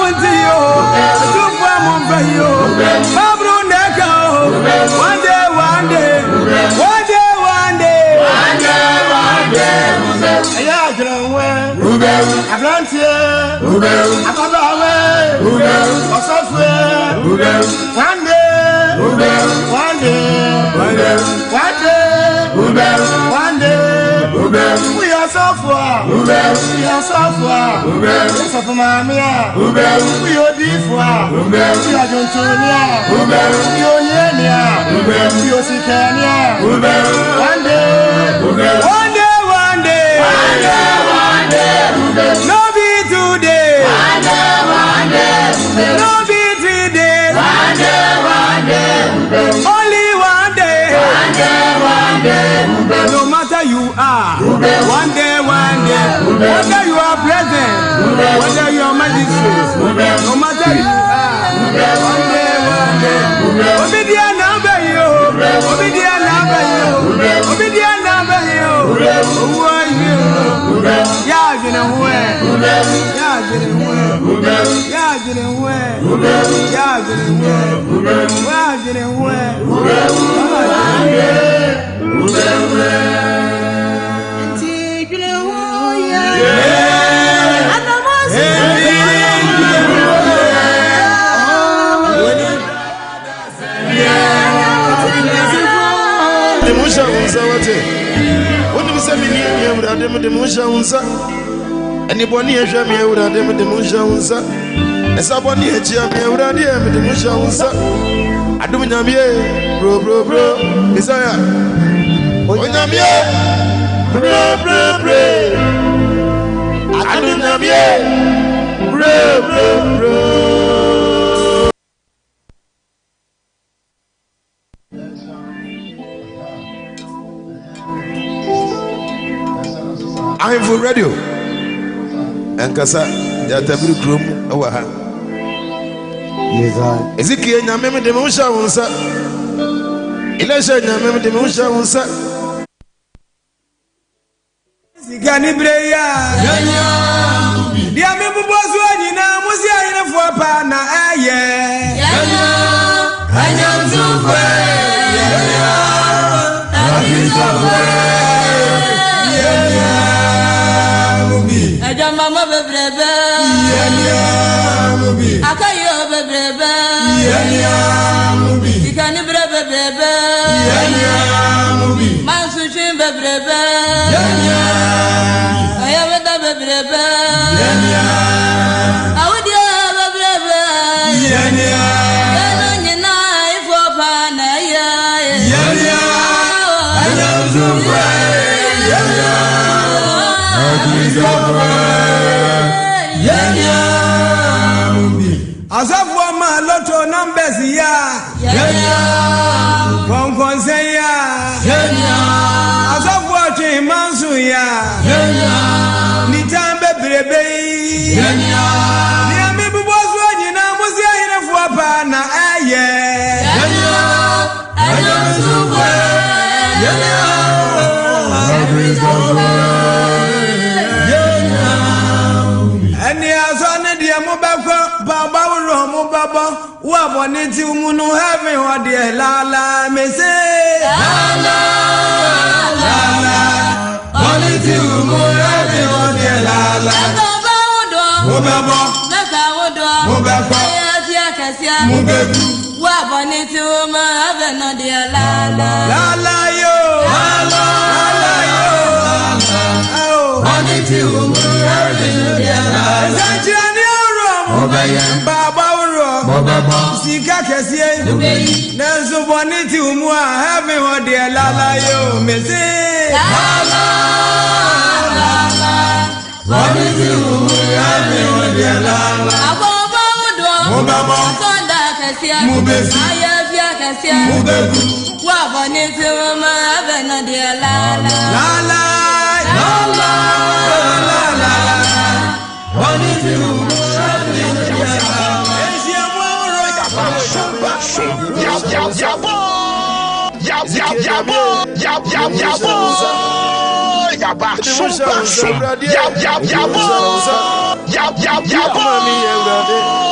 Muntio, Super Mumbayo, Pablo Neka, one day, one day, one day, one day, one day, one day, Atlantia, Ababawe, Osofwe, one day, one day, one day, one day, we are so far, we are so far, we are different, we are Jontonia, we are Yenia, we are Sikania, one day, one day, one day, one day, no be today, one day, no be 3 days, one day, only one day, one day, no matter you are, one day, whether you are present, whether you are magistrate, no matter you are, one day, obedient number you, obedient number you, obedient number you, who are you? Yeah, get away, yeah, get away, yeah, get away, yeah, get away, Anybody here, me, I would have them the Musha. And somebody here, me, I would have them the Musha. I do not bro, Messiah. When I'm here, bro. I do not bro. I'm for radio. And Kasa, they are taboo room. Owaha. Ezekiel, I remember the Musha. Elisha, I remember the Musha. Ganibreya, dear member was when you know, was here for a partner. Yeah, I am so Mama Bebrebe, Akayo Bebrebe, Ikani Bebrebe, Mansuchin Bebrebe, Ayaveda Bebrebe, Audia Bebrebe, Yanina for Panaya, as of one man, lotto numbers, one conseil, as of watching Mansuya, Nitambe Brebe, near me was when you know, was here for a partner. Waboniti umunu heaven wa de la la me say la la boniti umunu heaven wa de la la mobebo mobebu waboniti umunu heaven wa de la la yo la boniti umunu heaven wa de la la Baba Sika Kessie, Nanzo Boniti Umua, having what dear Lala, yo, Missy. Boniti Umua, having what dear Lala. Mobaba, Sonda Kessie, Mubesi, Ayavia Kessie, Mubebu, Waboniti Umua, having what dear Lala. Boniti Umua, having what dear Lala. Yabo.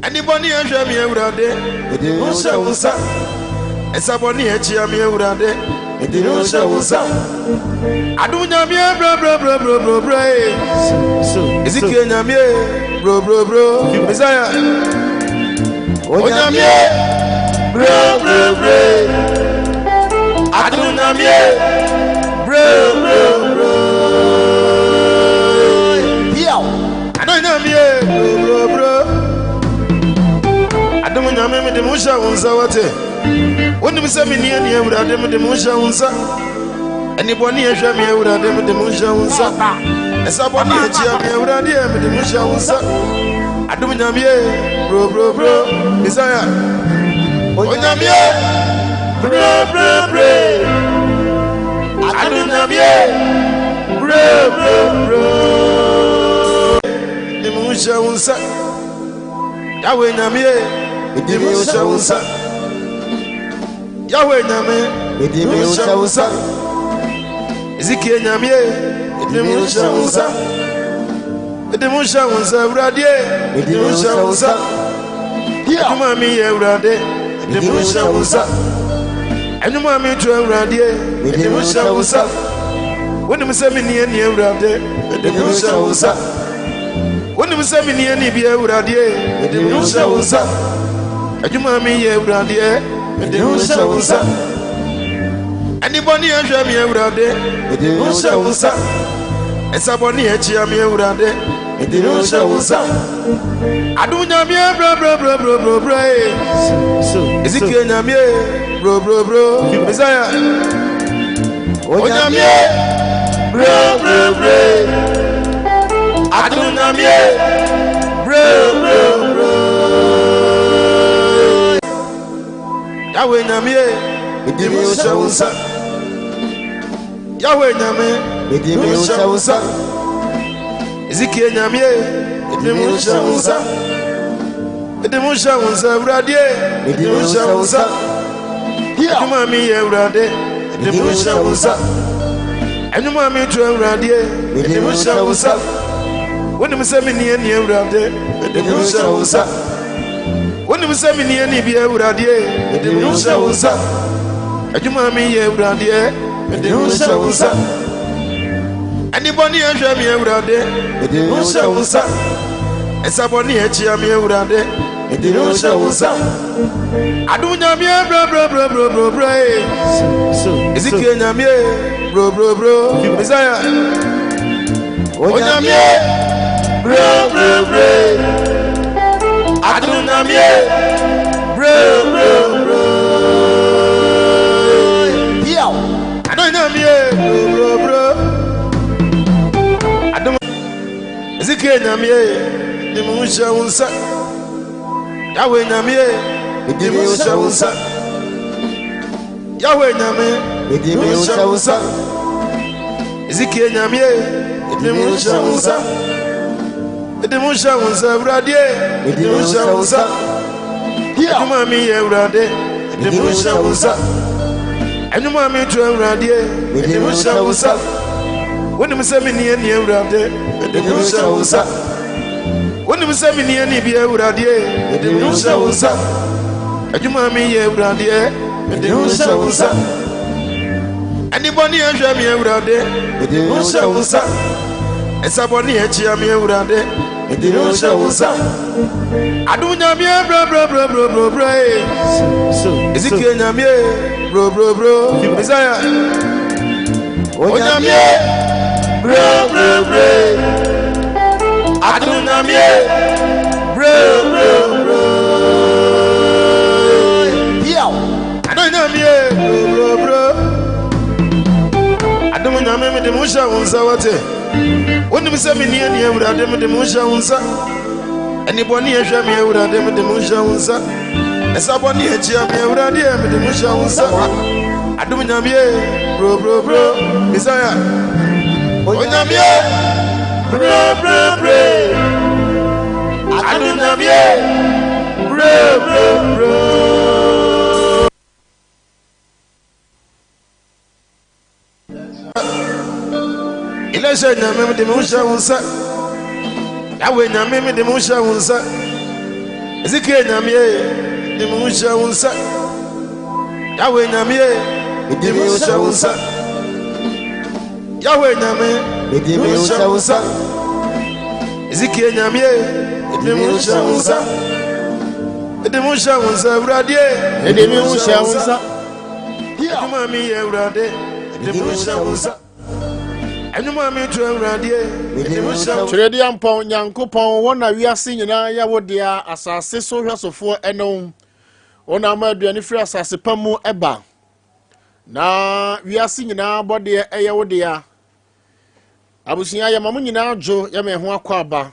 Anybody and Jamie Urade, Usa, and somebody and Jamie Urade, and Usa. I don't know, bro. Is it Kenyamie, bro, Messiah? Oh, Yamie, bro. I don't know, bro. I don't know, bro. Meme de musha unsa wate woni misemi nie nie wura de musha unsa eni boni ehwa me wura de musha unsa esa boni echia me wura de musha unsa adum nyamie bro Messiah onyamie bro adum nyamie bro de musha unsa Yahweh nyamie Usa. Yahweh Name, Usa. Ezekiel Name, Usa. Edemusha Usa, Radie, Usa. Yamami, Rade, Edemusha Usa. And you mammy to Radie, Edemusha Usa. When you say me near Rade, Edemusha Usa. When you say me near Nibia Radie, Edemusha Usa. Ajumami ye brande e de usa anybody and jami e brande e de usa esa boni e chia mi e brande e de usa adunya mi bro is it kenya mi bro Messiah onya mi bro adunya mi bro Yahweh Nyame, Edimi Usa. Yahweh Nyame, Edimi Usa. Ezekiel Nyame, Edimi Usa. Edimi Usa, Radie, Edimi Usa. Ajumami Rade, Edimi Usa. Ajumami Radie, Edimi Usa. When you say me near Rade, Edimi Usa. When you say me near Nibia Urade, the Usa, Ajumami Urade, the Usa, anybody and Jamie Urade, the Usa, and somebody at Jamie Urade, the Usa. I don't know, bro, is it Kenyamie, bro, Messiah? Oh, Yamie, bro. I don't know, bro. I don't know, bro. I don't. Is it Kenyamie? The Musha Unsa. Yahweh Namie, the Musha Unsa. Yahweh Namie, the Musha Unsa. Is it Kenyamie? The Musha Unsa. Edemusha Usa, Radie, Edemusha Usa. Ajumami Rade, Edemusha Usa. Ajumami Radie, Edemusha Usa. When you say me near Rade, Edemusha Usa. When you say me near Nibia Radie, Edemusha Usa. Ajumami Radie, Edemusha Usa. Anybody and Jamie Rade, Edemusha Usa. And somebody at Jamie Rade. The Usa. I don't know, bro. Is it Kenyamie, bro, Messiah? Oh, Yamie, bro. I don't know, bro. I don't know, bro. I don't know, the Musha Usa. When you say me near the Musha Unsa, anybody and Jamie Urade, the Musha Unsa, and somebody at Jamie Urade, the Musha Unsa. I don't know, bro, Messiah. Oh, Yamie, bro. nyamie bro bro ileshe nyame de musha unsa yawe nyame de musha unsa ezike nyamie de musha unsa yawe nyamie de musha unsa yawe nyame de musha unsa ezike nyamie de musha unsa de musha unsa brade de musha unsa aduma mi eurade de musha unsa aduma mi tu eurade de musha Tredi ampon Nyankopon wona wiase nyina ya wodia asase so hwasofo enom wona ma aduane firi asase pamu eba na wiase nyina bode eye wodia abusunya ya mamu nyina adwo ya me ho akwaba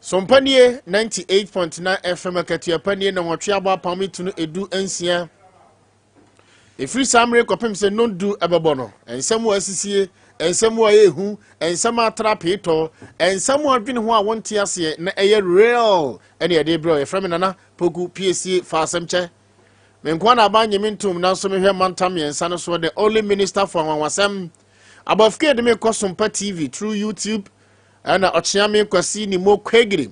Sompanie 98.9 FM akatua panie na nwotwe aba pamitunu edu ansia efiri samre kopem se nondu ebebo no ensemu asisie ensemu ayehu ensemu atrapeto ensemu adwene ho a wonte ase na eye real ene ye de bro ye frame nana Poku Piesie fa asemche menkwa na abanye mintum na so mehwe mantam yensa no so the only minister for wanwasem abofke de me ko Sompa TV through YouTube ana ochiame kwasi ni mo kwegiri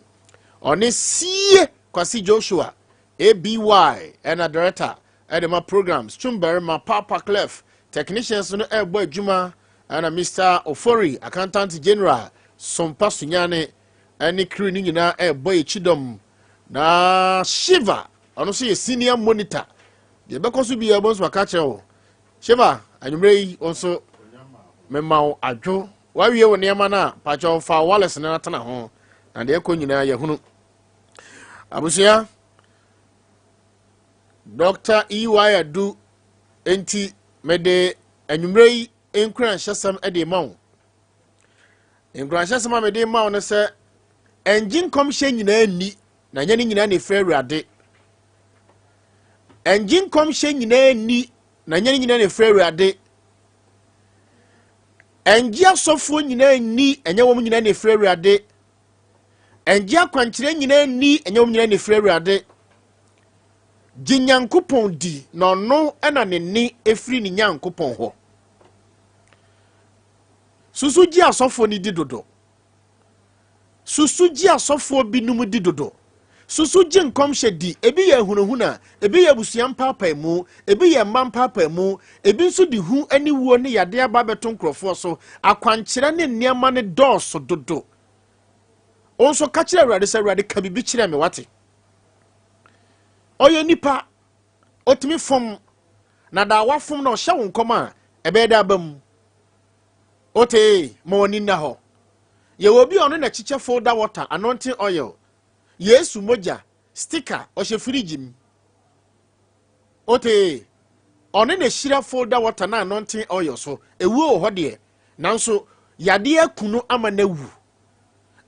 oni sie kwasi Joshua ABY ana director edema programs chumber ma papa clef technicians no ebo adwuma ana Mr. Ofori accountant general Sompa sunyane ani crew ni nyina ebo echidom na Shiva ono so ye senior monitor de be koso bi ebo so akache o Shiva anumrei onso memao adwo wawie wo niam na pacho fa wales na natana ho na de ekọ nyina ye hunu abusia Dr. EY adu enti mede anwumrei enkran hyesam ede mawo enkran hyesam mede mawo ne se engine commission nyina ni na nyane nyina ne frɛ Awurade engine commission nyina ni na nyane nyina ne frɛ Awurade engia sofo nyina ni enye wom nyina ne frɛ Awurade engia kwankyere nyina ni enye wom nyina ne frɛ Awurade Ginyankopon di no no ena ne ni efiri ni nyankopon ho susuji asofo ni di dodo susuji asofo binum di dodo susuji nkomhye di ebi ye hunuhuna ebi ye busuam papa mu ebi ye mam papa mu ebi nso di hu ani wuo ne yade aba beton krofo so akwankyere ne niema ne dɔɔso dodo onso ka kyerɛ Awurade sɛ Awurade ka bibi kyerɛ me wate oye nipa otimi fom na da wafom na ohye wonkom a ebe da abam ote ma woni na ho ye obi ono na chiche folder water anointing oil Yesu moja sticker ohye fridge m ote ono na shira folder water na anointing oil so ewu ho de nanso yade akunu ama na wu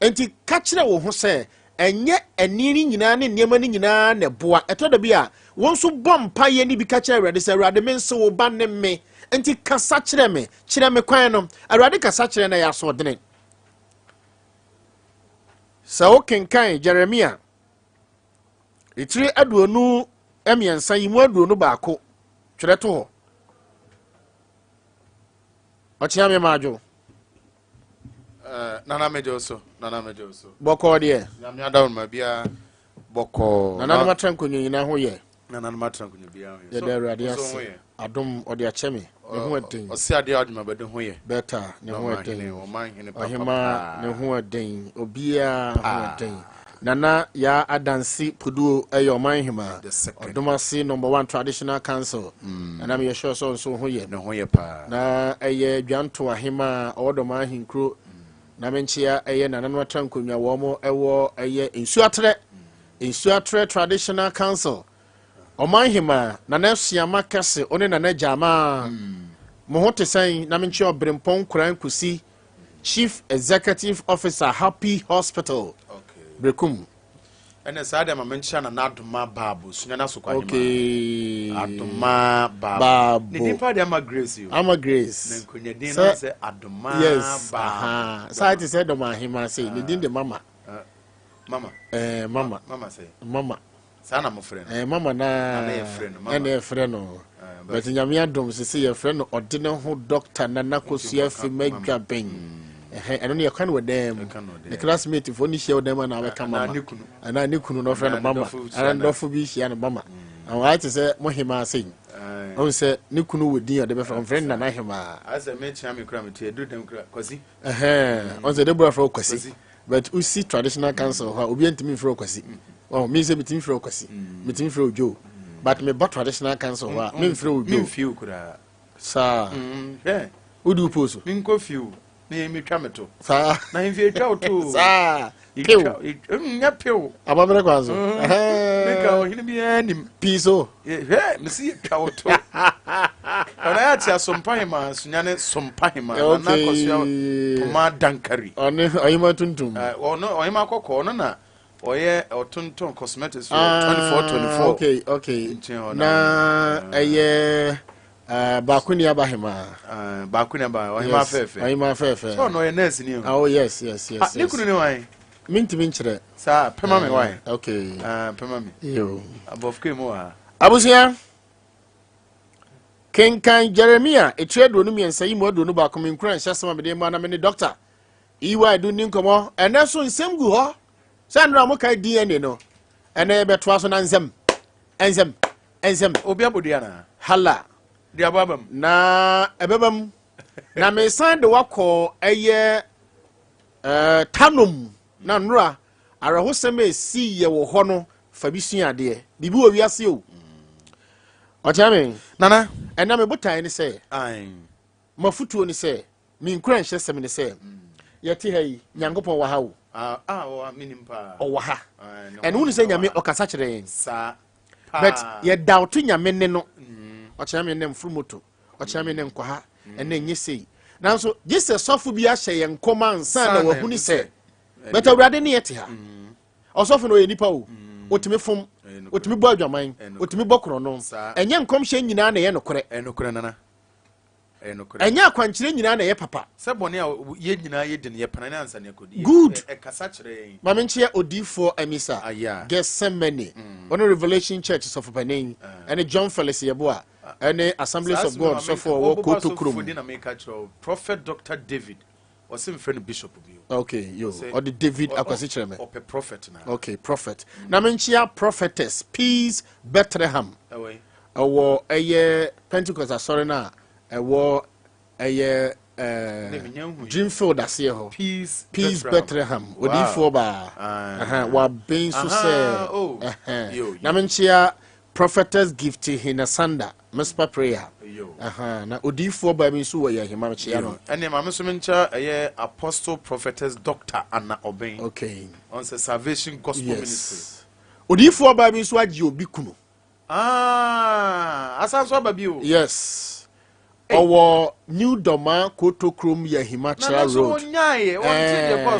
enti ka kire wo ho se enye eniri nyina ne niema ne nyina na boa etoda bi a wonso bompa ye ni bi ka kire Awurade se Awurade me nso wo ba ne me enti kasa kire me kwan no Awurade kasa kire na ya so dene Sao kenkan Jeremia itiri aduonu emiensa yimu aduonu baako twere to ho ochia me majo nana mejo so boko de nyame adawon ma bia boko nana ma tranko nyina ho ye nana ma tranko bia ho ye de Awurade ase adom ode acheme ne ho aden osi ade adwuma bede ho ye beta ne ho aden o man hene papa ohima ne ho aden obia ho aden nana ya adansi pudu eyo man hima odomasi number 1 traditional council nana me sure so ho ye ne ho ye pa na eye dwanto ahima odoman hinkro na menchia eye nana no trankonwa wo mo ewo eye insuatre traditional council oman hima nana suama kese one nana jama mo hote san na menchia obrempon kuran kusi chief executive officer Happy Hospital Brekum ene saade ma menchia na nadoma babu sunya na sokwa hima okay adoma babu ni dipa de ama grace you ama grace nenkonya din na se adoma yes babu site said doma hima say ni din de mama Mama. Mama. Sana mo friend. Mama na na friend no. But nyame adom se your friend odine ho doctor na nakosua fi madwaben. Eno ne yakwan wodem. The classmate for ni share dem na be kama. Ana ne kunu no friend mama. Ana ndofo bi hia no mama. And why to say mohima say. On say ne kunu wodin ode be friend na hima. Asa me chia me kura me tie do dem kura kwasi. On say de bro for kwasi. But we see traditional council ha obi antimi fro kwasi. Oh, me say meeting fro kwasi. Meeting fro Joe. But me but traditional council ha me fro Joe. Me feel kura. Sa. Yeah. Who do post? Me ko feel. Na me twa meto. Sa. Na him twa to. Sa. Nya pew. Abamere kwanzo. Me ka o hini bi anim. Piso. Me see twa to. Ona ya tia Sompa hima sunyane Sompa hima na kosua Toma Dankari. Oyima tuntum. Oyima kokko no na oye otuntum cosmetics for 24. Okay. Na bakuni abahima. Bakuni aba oyima fefe. Oyima fefe. So no ye nurse ni. Oh yes. Ni kunu ni wan. Minti nchire. Sa pema me wan. Okay. Pema me. Yo. Abofke mo ha. Abusia. Kenkan Jeremiah etredo no miensa yi mo do no ba komi nkran hyasema me de ma na me ni doctor iwa do ni nkomo ene so nsem gu ho sandra mo kai DNA no ene be to aso na ensem obi abodua na hala dia babam na ebebam na me san de wakọ eye tanom na nura araho seme si ye wo ho no fa bi suade bibi wo wiase o Ochame nana ena me botan ni say mafutuo ni say me nkran hyesem ni say yeti hayi nyankopon wa ha wo wa minimpa o wa ha ene wonu say nyame okasa kire yen sa but ye doubt nyame ne no ochame ne mfrumoto ochame ne nkwa ene nye sei nanso Jesus sofu bi a hye yen koma nsan na wahuni say but awurade ne yeti ha osofu no ye nipa o otimi fom otimi bo adwaman otimi bo krono enye nkomhye nyina na ye nokore nana enokore enye akwankyire nyina na ye papa se bone a ye nyina ye din ye panane ansa ne akodi good kasa kire ma menchie odifo amisa get semene on Revelation Church of Panin and John Felix Yeboa and Assemblies of God so for wo kotokrum na make actual prophet Dr. David was in friend bishop bio okay yo or the David akwasichire me or prophet na okay prophet na menchia prophetess Peace Bethlehem owo eye Pentecost asori na ewo eye Dreamfield ase ho Peace Bethlehem odifo ba wa ben so say na menchia prophetess gift hinasanda mespa prayer na odifo ba mi so wo ye hima mechia no ene ma me so mencha eye apostle prophetess Dr. Anna Oben okay on the Salvation Gospel Ministry odifo ba mi so agi obi kunu asanso ba bi o yes owo new doma kotokrom ye hima chira road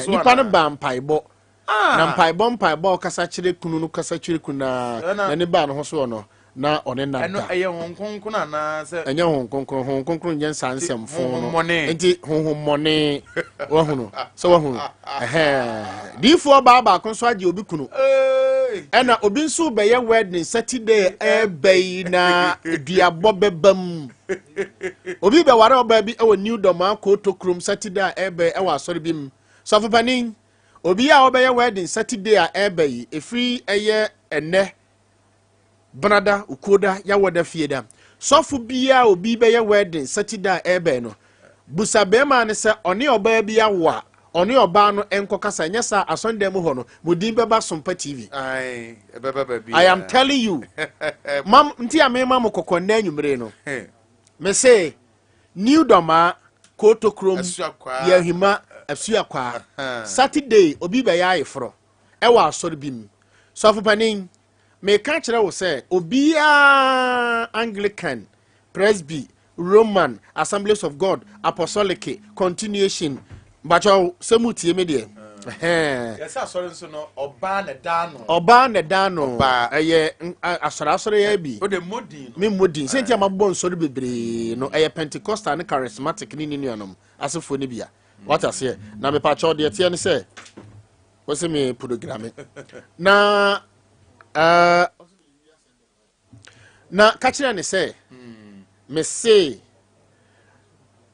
nipa ne ba mpaibo na mpaibo kasa chire kunu no kasa chire kuna ne ba no ho so no na one na da eye honkonkon na se enye honkonkon nyen sansem fon no enti honhommone wahunu so wahunu difo ba kon so age obi kunu ena obi nso be ye wedding Saturday ebei na duabo bebam obi be ware oba bi e new doma kotokrom Saturday ebei e wa asori bim so fapanin obi a oba ye wedding Saturday ebei efri eye ene Banada ukoda ya wada fieda sofu bia obi be ya wedding Saturday ebe no busa be ma ne se oni oba bia wa oni oba no enko kasa nyesa asonde mu ho no mudin be ba Sompa TV I am telling you mam nti amema mo kokonna anwumre no me say new doma kotokrom ya hima asuakwa Saturday obi be ya ifro e wa asori bim sofu panin me ka kire wo say obia Anglican Presby Roman Assemblies of God Apostolic Continuation bacho semutie me de yes asori so no oba ne dano eye asori ya bi o de modin me modin sentia mabbo nsori bebre no eye Pentecostal and charismatic ni nuanom asefo ne bia what I say na me pa cho de tie ne say Kose me programme. Na kachira ne say me say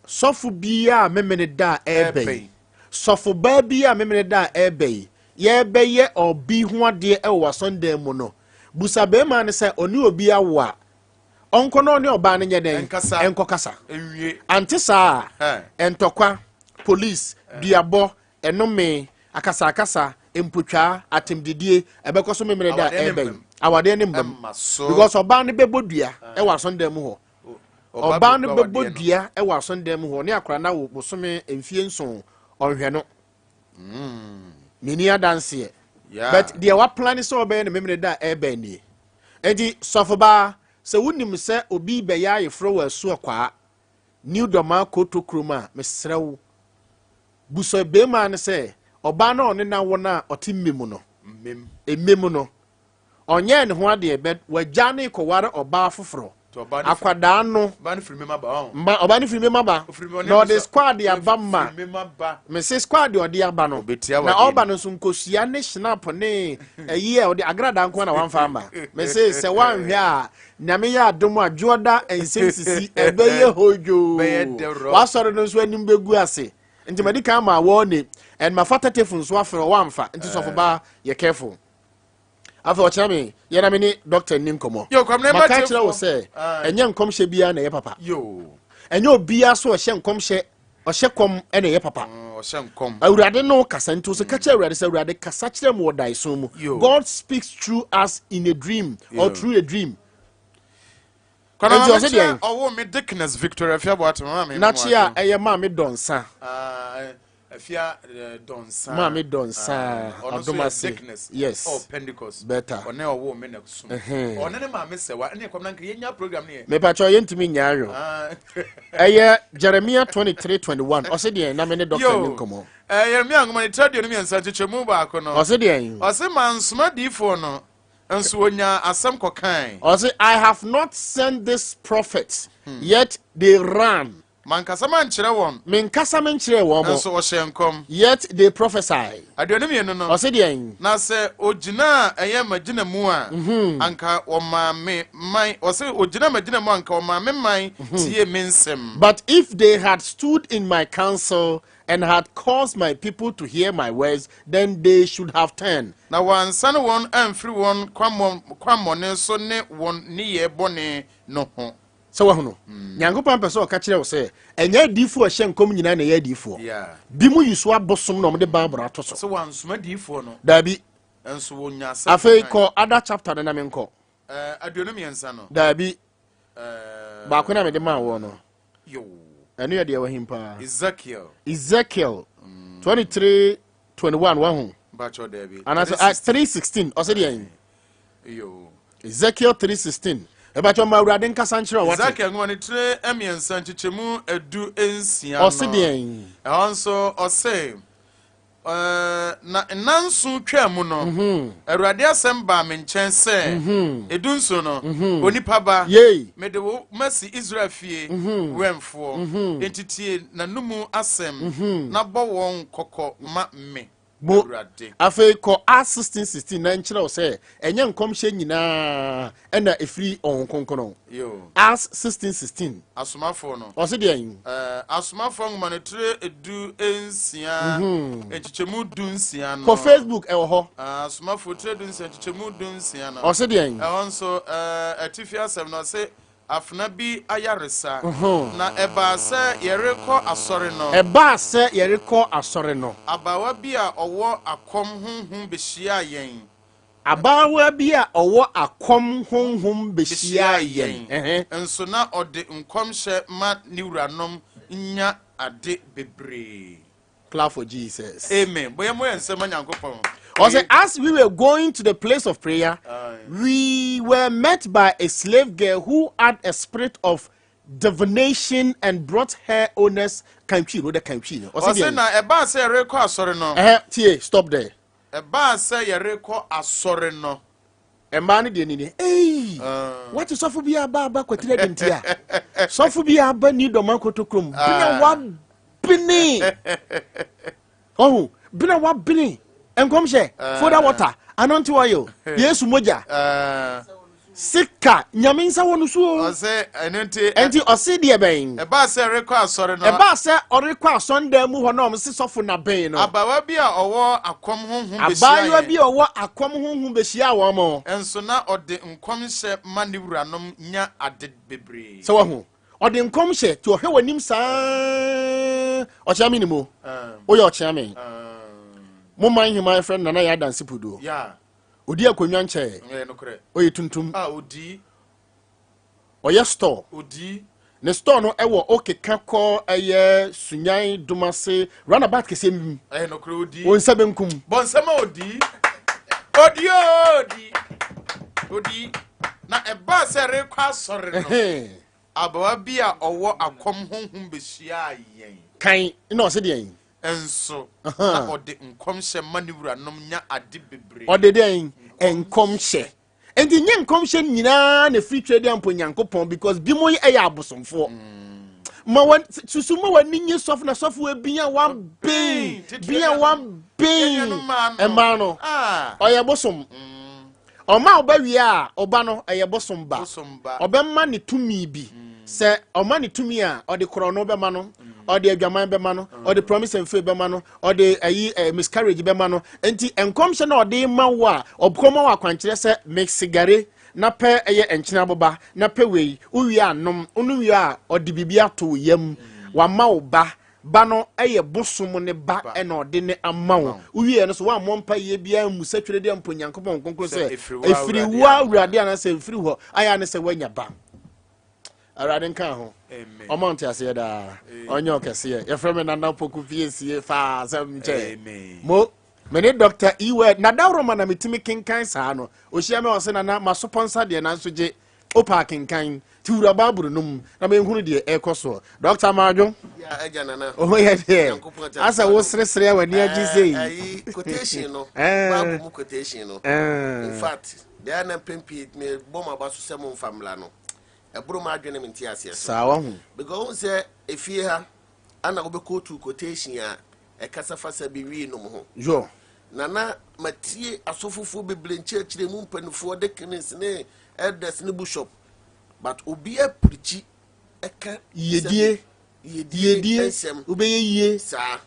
sofu bia memene da ebe sofu ba bia memene da ebe ye beye obi ho ade e wo Sunday mu no busa be ma ne say oni obi awa onko no ne oba ne nyeden enko kasa enwie antisa entokwa police duabo enome akasa empotwa atemdidie ebekoso memene da ebe awade ne mbam because oba ne bebodua e wo Sunday mu ho oba ne bebodua e wo Sunday mu ho ne akra na wo bosome emfie nson onhwe no mini dance but the wa plan so obey ne memene da ebe ni edi sofoba se wunim se obi be ya yefro wa su akwa new doma koto kroma mesrew buso be man se oba na one na wona otimmemu no emmemu no onye ne ho ade be wagya ne koware oba foforo akwada no ban frime maba oba ne frime maba no the squad ya bamma me se squad odi aba no na oba no so nkosua ne snap ne eyi e odi agrada nko na wan fama me se wan hwe a nyame ya adom adwoda ensem sisi ebeye hojo wasoro no so anim begu ase nti medika ma wone and mafata tefun so afro wamfa nti so foba ye careful afa ochame ye na me ni doctor ninkomo yo kwamne ma chira wo se enye nkomhye bia na ye papa yo enye obia so ohye nkomhye ohye kom ene ye papa ohye nkom awurade no kasa nti so ka chira awurade se awurade kasa chira mu odai so mu God speaks through us in a dream or through a dream kana ma se owo me dickness Victoria afia boato ma me na chia eye ma me donsa afia donsa ma me donsa adomase yes oh Pentecost better one owo me na kusum one ne ma me sewa ne kwam na nka yenya program ne me pa cho yentimi nyaaro eye Jeremiah 23:21 o se de na me ne doctor ninkomo Jeremiah ngoma ni tradio ne miensa chechemu ba ko no o se de o se mansoma difo no enso onya asem kokan o se I have not sent this prophet yet they ran mankasa man kire won menkasa men kire won mo enso o hyenkom yet they prophesy aduane mienu no o se de na se ogina eye magina mu a anka o ma me man o se ogina magina mu anka o ma me man tie me nsem but if they had stood in my counsel and had caused my people to hear my words, then they should have turned. Now one son one and free one kwamone so ne one niye bone no ho. So wahuno. Nyankopɔn pɛ sɛ ɔka kyerɛ wo sɛ ɛnyɛ difo a hyɛ nkɔm nyina na ɛyɛ difo. Yeah. Bi mu yiso abosom na ɔmo de Bible ato so. So one suma difo no. Dabi. Enso wonya sɛ. Afei kɔ other chapter na me nkɔ. Aduonu miɛnsa no. Dabi. Baako na me de ma wo no. Yo. Ɛno yɛ deɛ wahimpa. Ezekiel 23:21 wahu. Bacho David. And as 3:16 ɔsɛ deɛ. Yo. Ezekiel 3:16. Ebacho ma urade nkasa nkyerɛ what? Ezekiel ngwa ne tre emiensa nkyechemu edu ensia no. Ɔsɛ deɛ. Ɛhonso ɔsɛ na nansu twam no awurade asɛm ba me nkyɛn sɛ edunso no onipa ba me de wo masi Israel fie wemfo entitie na numu asɛm na bɔ wɔn kɔkɔ ma me awurade afei kɔ Acts 16:16 na nkyerɛ wo sɛ ɛnyɛ nkɔmhyɛ nyinaa ɛna efiri ɔnkonkono Acts 16:16 asomafo no ɔsɛ deɛ asomafo ngoma ne tre edu ensia echichemu du nsia no kɔ Facebook ɛwɔ hɔ asomafo tre du nsia echichemu du nsia no ɔsɛ deɛ ɛhonso atifi asɛm no sɛ afna bi ayaresa na eba sɛ yerekɔ asɔre no abawa bi a ɔwɔ akom honhom behia yɛn enso na ɔde nkɔmhyɛ ma niwuranom nya ade bebree. Clap for Jesus. Amen. Boya mo ensema nyankopɔn. Also, as we were going to the place of prayer, we were met by a slave girl who had a spirit of divination and brought her owners country. No, the country. Also, na eba se yereko asɔre no. Tie, stop there. Eba se yereko asɔre no. Emani de nini. Hey, what is sofu biya ba kwetire dentia? Sofu biya ba ni do man kotokrom. Bina wa bini. Oh, bina wa bini. enkomhye foda water anointing oil yesu moja sika nyaminsa wonu so ose enti ose de ben e ba se rekwa asore no e ba se orekwa asonda mu ho na om se sofo na ben no abawa bi a owo akom honhom behia abawa bi owo akom honhom behia wo mo enso na ode nkomhye manewuranom nya ade bebre so wo ode nkomhye ti ohwe wanim saa ochiame ni mo oye ochiame mo man hima friend na ya dance pudo ya odi akonwa nche nokre oye tuntum odi oye store odi ne store no ewo okeka ko eye sunyan dumase runabout kese mi nokre odi won sabenkum bon sama odi na eba se rekwa sore no abawa bi a owo akom honhom behia yen kan ina o se de yen enso na ode nkomhye manewuranom nya ade bebre ode de yen enkomhye enti nye nkomhye nyina na free trade ampo nyankopon because bi mo ye abosomfo ma wan susu ma wani nye sof na sof we bia wan bin e ma no oye bosom Oma oba wi a oba no eye bosom ba oba ma ne tumi bi se oma ne tumi a ode koro no be ma no ode adwaman be ma no ode promise and faith be ma no ode ayi miscarriage be ma no enti enkomhye na ode ma wo a obkoma wa kwankire se mexigare na pe eye enchina boba na pe wei uwi anom onu wi a ode bibia to yam wa ma oba ba no eye bosom ne ba e na ode ne amawo uwie no so wa mompa ye bia musatwere de amponyankopon konkon se efiri wa awurade ana se efiri ho aya ne se wanya ba awurade nka ho amount ase da onye okese ye frame na na Poku Piesie fa samche mo mene doctor iwe na dawro na mitimi kinkan saa no ohia me wose na ma sponsor de na so je opa kinkan ti wura baburu num na me hunu de ekoso doctor Majo ya eja nana oh yeah there asa wo sresre wani agizei ayi quotation no babu mu quotation no in fact there na pempi me boma baso semo famla no eburu ma adwene me ntiase sawa hu because say efie ha ana go be quote quotation a ekasa fasa bi wi no ho jo nana matie asofofo bebre nchechire mu mpanufo de kines ne elders ne bishop but obi a preach eka yedie Nsem ubeye sa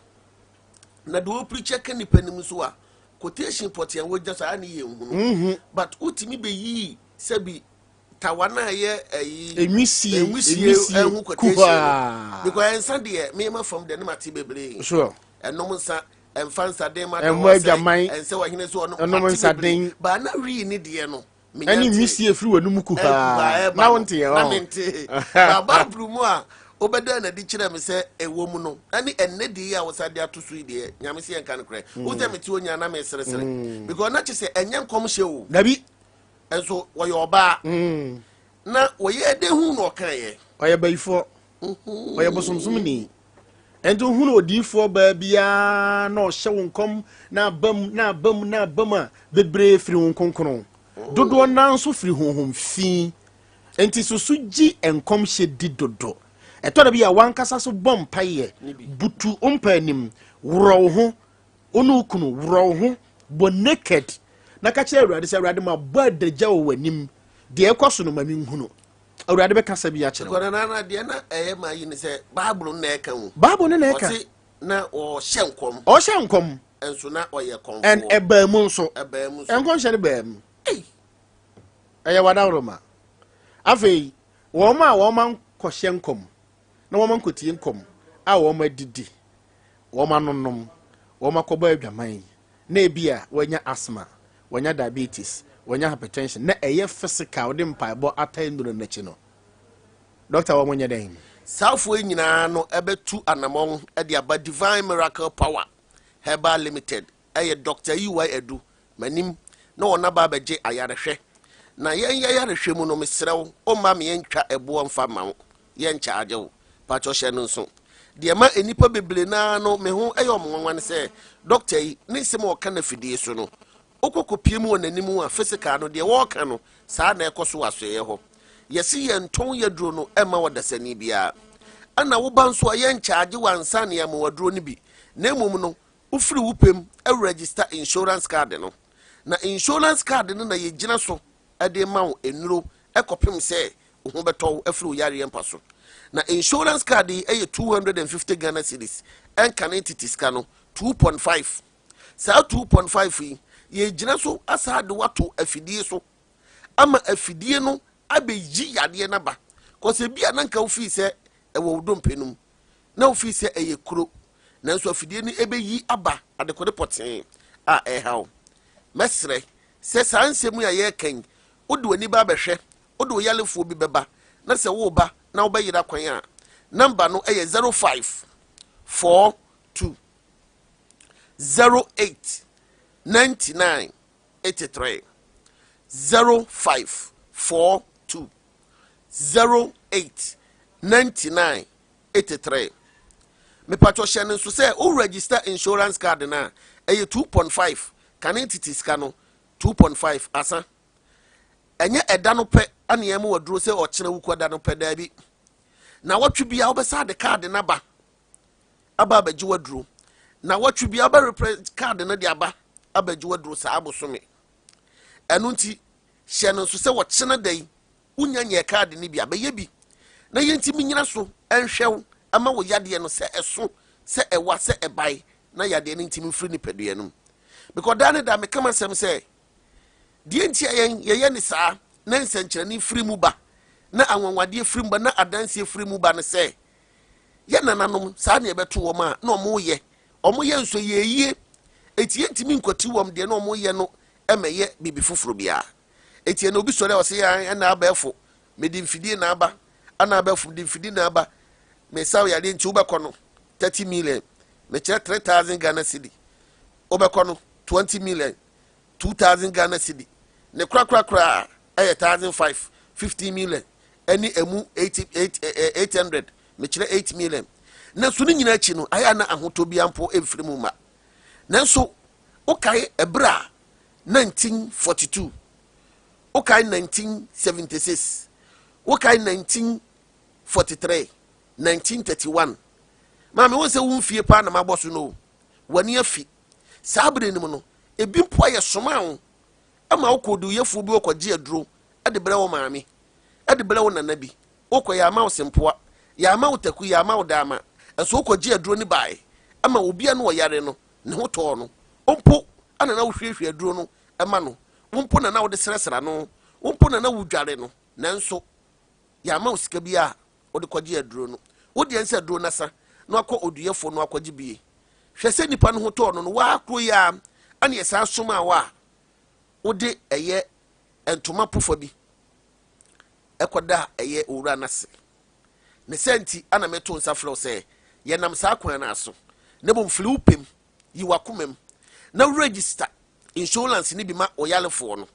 na do preach eka ni panim so a quotation pot yan wogya sa na ye nhunu but utimi be yi sabi tawana ye ayi emisi ehu quotation because ensa de me ma from de na mate bebre sure enom nsa emfansa de ma de ense wa hine so ono nsa den ba na ri ni de no ani misi efiri wanum ku ha na wonte ye na mente ba brumu a obeda na di kire me se ewo mu no ani enne di ya wosade atoso ide nyame se enka nkre wo te meti onya na me seresere because na chese enye nkom hye wo dabi enso wo ye oba na wo ye de hu no kan ye oye baifo oye bosomsom ni ento hunu odifo ba bia na o hye wo nkom na bam a bebre firi wo nkonkron dodo na nso firi honhom fi enti susu gi enkom hye di dodo eto da bia wankasa so bom paye butu ompanim woro ho onu kunu woro ho bo naked na ka kire awurade se awurade ma ba adagya wo wanim de ekoso no mami nhunu awurade be kasa bia kire ko na de na ma yi ne se bible na eka hu bible na eka na o hye nkom enso na o ye konfo en ebamu nso enkon hye ne bam aya wadawroma afei wo ma ko hye nkom na wo man kotie nkom a wo ma didi wo ma nonnom wo ma koba adwaman na ebia wanya asthma wanya diabetes wanya hypertension na eye physical de mpaibo atanduro na chi no doctor wo monye den safo nyina no ebetu anamon e de aba divine miracle power herbal limited eye doctor yiwa edu manim na wona ba beje ayarehwe na yen yarehwe mu no mesrew o ma me yentwa ebo mfa ma yen charge wo pacho hye no so de ma enipa beble na no me ho eyo monwan se doctor yi ne nsem o kana fidie so no okokopie mu wonanimu a physical no de wo ka no saa na ekoso asoye ho yesi yen ton yaduro no ema wodasani bia ana wo banso a yen charge wansa na yam waduro ni bi na emum no ufiri wupem e register insurance card no na insurance card no na ye gina so e de ma wo enuro e kopem se ho beto afiri yare yempa so na insurance card e ye 250 Ghana cedis en kan entity ska no 2.5 sa 2.5 yi ye gina so asa de wato afidie so ama afidie no abeyi yade na ba kose bia na nka ofi se e wo dompenum na ofi se eye kuro na nso afidie ni ebeyi aba adekode poten a ehaw mesre se sansemu ya ye kan odi wani ba behwe odi oyalefo bi beba na se wo ba na wo bayira kwan a number no eye 05 42 08 99 83 05 42 08 99 83 me patcho shene so say o register insurance card na eye 2.5 kan entity ska no 2.5 asa enye eda no pe ane yem waduro say o kire wuko da no pe da bi na watwe bia obesa de card na ba aba baji waduro na watwe bia ba represent card na de aba abaji waduro sa abosome enu nti shene so say wo kire dai unya nye card ni bia ba ye bi na yenti minyina so enhwew ama wo yade no se eso se ewa se ebai na yade no ntimi firi ni pedue no because dane da me kama sem se die nti ye ni saa na nsenkyere ni firi mu ba na anwanwade firi mu ba na adanse firi mu ba ne se ye nananom saa na ebeto wo ma na omo ye nso ye yie etie ntimi nkoti wom de na omo ye no emeye bibi fufuru bia etie na obi sore o se ya na abefo medi mfidie na aba ana abefo di mfidie na aba me saw ya de nti ubekono 30 million me chere 3000 Ghana cedi ubekono 20 million 2000 Ghana cedi ne kra aye 1005 50 million any emu 800 me chere 8 million na so ni nyina chi no aya na ahoto bia mpo emfiri mu ma nanso ukai ebra 1942 ukai 1976 ukai 1943 1931 mama won se won fie pa na maboso no wani afi sabre nim no ebi mpo aye soma ho ama ukodu yefu bi okoje aduro ade bere wo maame ade bere wo nanabi okoya ama osempoa ya ama utaku ya ama odama enso okoje aduro ni bae ama obi a no oyare no ne ho to no ompo ana na wohwehwe aduro no ema no ompo na na wo de sresra no ompo na na wudware no nanso ya ama osika bi a wo de koje aduro no wodi ense aduro nasa no akọ oduyefo no akọje bie hwese nipa no ho to no wa akro ya ane yesa soma wa wodi eye entoma pofo bi ekoda eye owura nase ne senti ana meto nsafro se ye nam sa kwan na aso ne bom fili upem yi wakomem na register insurance ni bi ma oyalefo no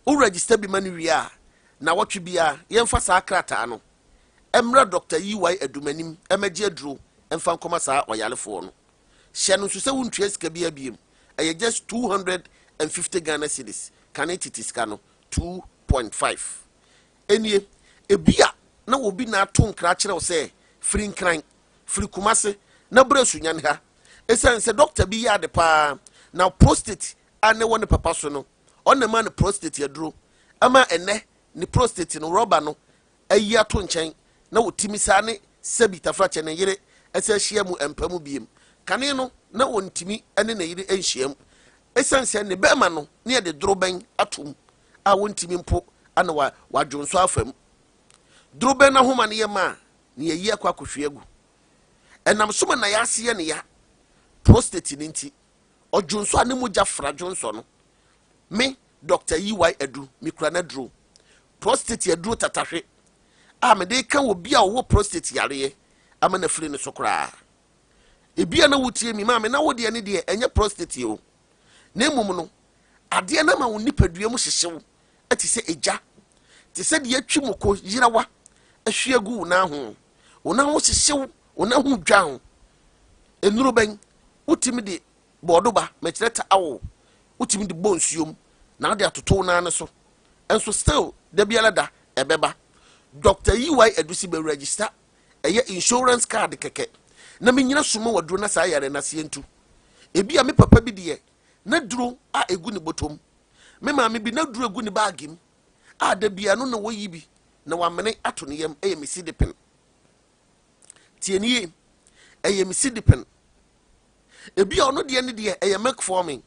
o register bi ma ni wi na watwe bia ye mfa sa krata no emra Dr. EY adumanim emeje aduro emfa nkoma sa oyalefo no hye no so se wontua sika bia biem eye just 250 Ghana cedis kan entity ska no 2.5 enie ebia na obi na ato nkra kire wo se free nkran free kumase na bresu nyan ha esense doctor bi ya de pa na prostate ane woni papa so no on man prostate aduro ama ene ni prostate no rubber no ayi ato nchen na wotimi sa ne sabi tafrache ne yire ese hia mu empamu biem kane no na wontimi ene ne yire enhia mu esense ne bema no ne de droben atom a wontimi mpo ana wadwonso afam droben na homa ne yema ne yi akwa kohwegu enam soma na yase ye ne ya prostate ni nti odwonso ane mu jafra dwonso no me Dr. EY edu mikura na dro prostate aduro tatahwe a me de kan obi a wo prostate yare ama na firi ne sokra ebia na wotie mi ma me na wode ne de enye prostate o na emum no ade na ma wo nipadua mu hyehyew ati se eja ti se de atwi moko yirawa ahwiagu na ho wona ho hyehyew wona ho dwa ho enuro ben wotimi de bodoba me kireta awo wotimi de bonsuom na de atoto na ne so enso still de biala da ebeba Dr. EY edusi be register eye insurance card keke na menyina sumo waduro na sa yare na se ntu ebi a me papa bi de na duro a egu ne botom me maame bi na duro egu ne baagim a da bia no na woyi bi na wamene ato ne yam mesi de pen tienie mesi de pen ebi a ono de ne de make forming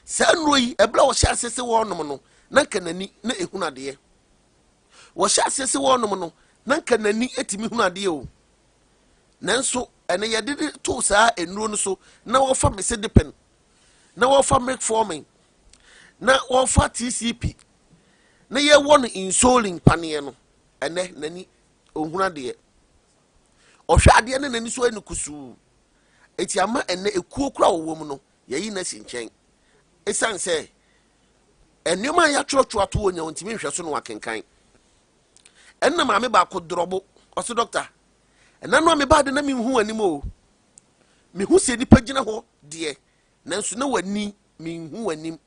sa nro yi ebla wo hya asese wo nom no na kanani na ehuna de wo hya asese wo nom no na kanani etimi huna de o nanso ene yede to saa enuro no so na wo fa mesi de pen na wo fa make forming na wo fa TCP na ye won insoling panie no ene nani ohuna de ohwa ade ne nani so ene kusu eti ama ene ekuo kura wo mu no yeyi na sinchen esan se enema ya trotro ato onya ontimi hwe so no wakenkan enna maame ba ko drobo oso doctor enna no me ba de na me hu anim o me hu se nipa gina ho de nanso na wani me hu anim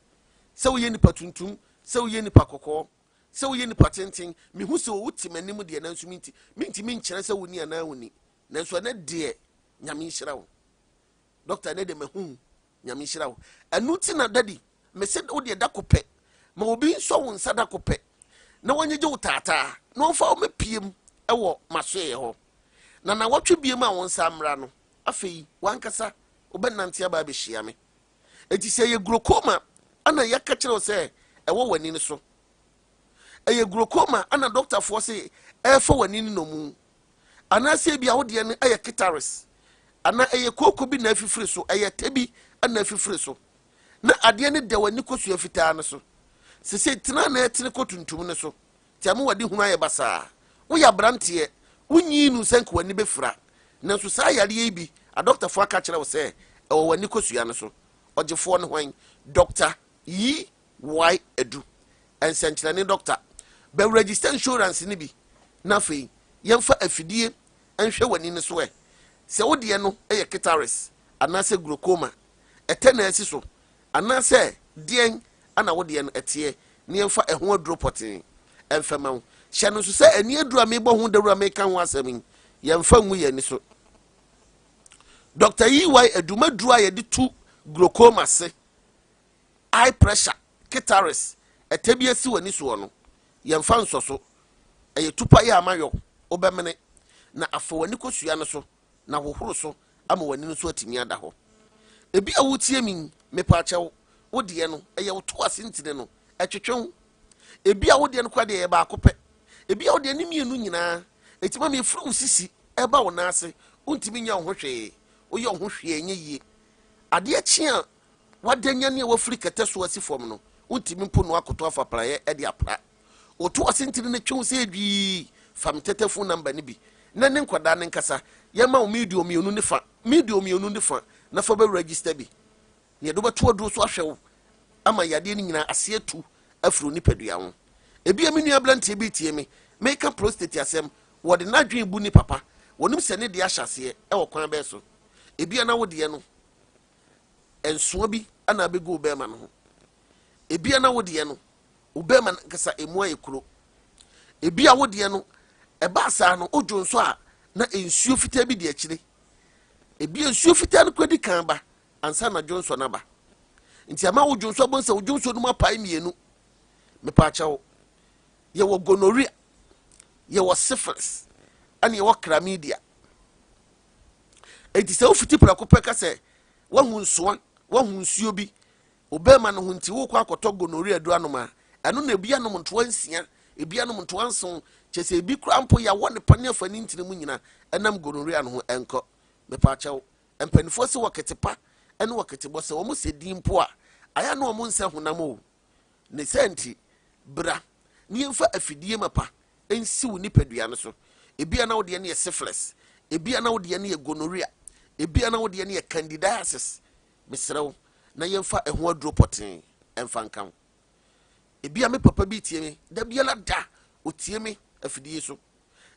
se wo ye nipa tuntum se wo ye nipa kokko se wo ye nipa tenten me hu se wo tim anim de nanso minti nkyere se wo ni ana woni nanso na de nyame nhira wo doctor ne de me hu nyame nhira wo anu ti na dadi me se wo de da kopɛ ma obi nso wo nsa da kopɛ na wonyeje wo tata na wo fa wo mepiem ɛwɔ masoe ho na wotwe biem a wo nsa mra no afei wankasa obenante aba be hia me enti se ye glaucoma ana yaka kire wo se ɛwɔ wani ne so eye glaucoma ana doctor fo se ɛfa wani ne no mu ana se bia wo de ne eye kitaris ana eye koko bi na afifiri so eye tebi ana afifiri so na ade ne de wani kosu afitaa ne so se tena na etene kotuntum ne so tiamu wadi hunu aye basa wo ya brantie wonyi nu sanku wani befra nanso saa yare yi bi a doctor fo aka kire wo se ɛwɔ wani kosu ya ne so ogefo ne hwan doctor yi why edu ensenkyerane doctor be register insurance ni bi na fei yemfa afidie enhwe wani ne so se wo de no eye kitaris anase glaucoma etena asi so anase dien ana wo de no etie ne yemfa eho adropotin emfama wo hye no so se ani adura me bo ho dawura me kan ho asem yemfa nwu ye ni so doctor yi why eduma dura ye de tu glaucoma se high pressure kitaris etebi asi wani so no yemfa nso so eye tupa ya amayo obemene na afọ wani kosua no so na hohoro so ama wani no so atimi ada ho ebi awutie min mepa achew wo de no eye wo to asintine no etwetwe ebi a wo de no kwa de ye ba akopɛ ebi a wo de ne mienu nyinaa etima me furu sisi eba wo na ase untimi nya ho hwe wo ye ho hwe enye yie ade achi a wadanya ne wo firi kete so asi fom no untimi mpo no akoto afa praye e de apra wo to asintine ne twe se edwi fam tetefu number ne bi na ne nkwada ne nkasa ye ma o medium yonu ne fa na fa be register bi ne do beto aduro so ahwew ama yade ne nyina ase atu afro ni padua ho ebi aminu ablantie bi tie me make prostate asem wo de nadwen bu ni papa wonim se ne de ahyase e wo kwan be so ebi ana wo de no enso bi ana be go be ma no ebi ana wo de no ube ma nkasa emu ayekuro ebi a wo de no eba asa no ojo nso a na ensuo fita bi de akire ebi ensuo fita no kwadi kan ba ansa na jonso na ba nti ama wo jonso bonsa wo jonso no mapai mienu me pa chawo ye wo gonorrhea ye wo syphilis ani ye wo chlamydia enti se wo fiti prako peka se wo hu nsuo bi obema no hunti wo kwa akoto gonorrhea du anoma eno na ebi anom nto ansia ebi anom nto anson chese ebi krampo ya wone pane afani ntine mu nyina enam gonorrhea no ho enko me pa chawo empanifo se waketepa ene waketebo se wo mo se dimpo a aya no mo nsa honam o ne senti bra ni mfa afidie mapa ensi wo nipadua no so ebi ana wo de ne syphilis ebi ana wo de ne gonorrhea ebi ana wo de ne candidiasis mesrew na yemfa eho adropotin emfa nkan ebi ame papa bi tie me da biala da otie me afidie so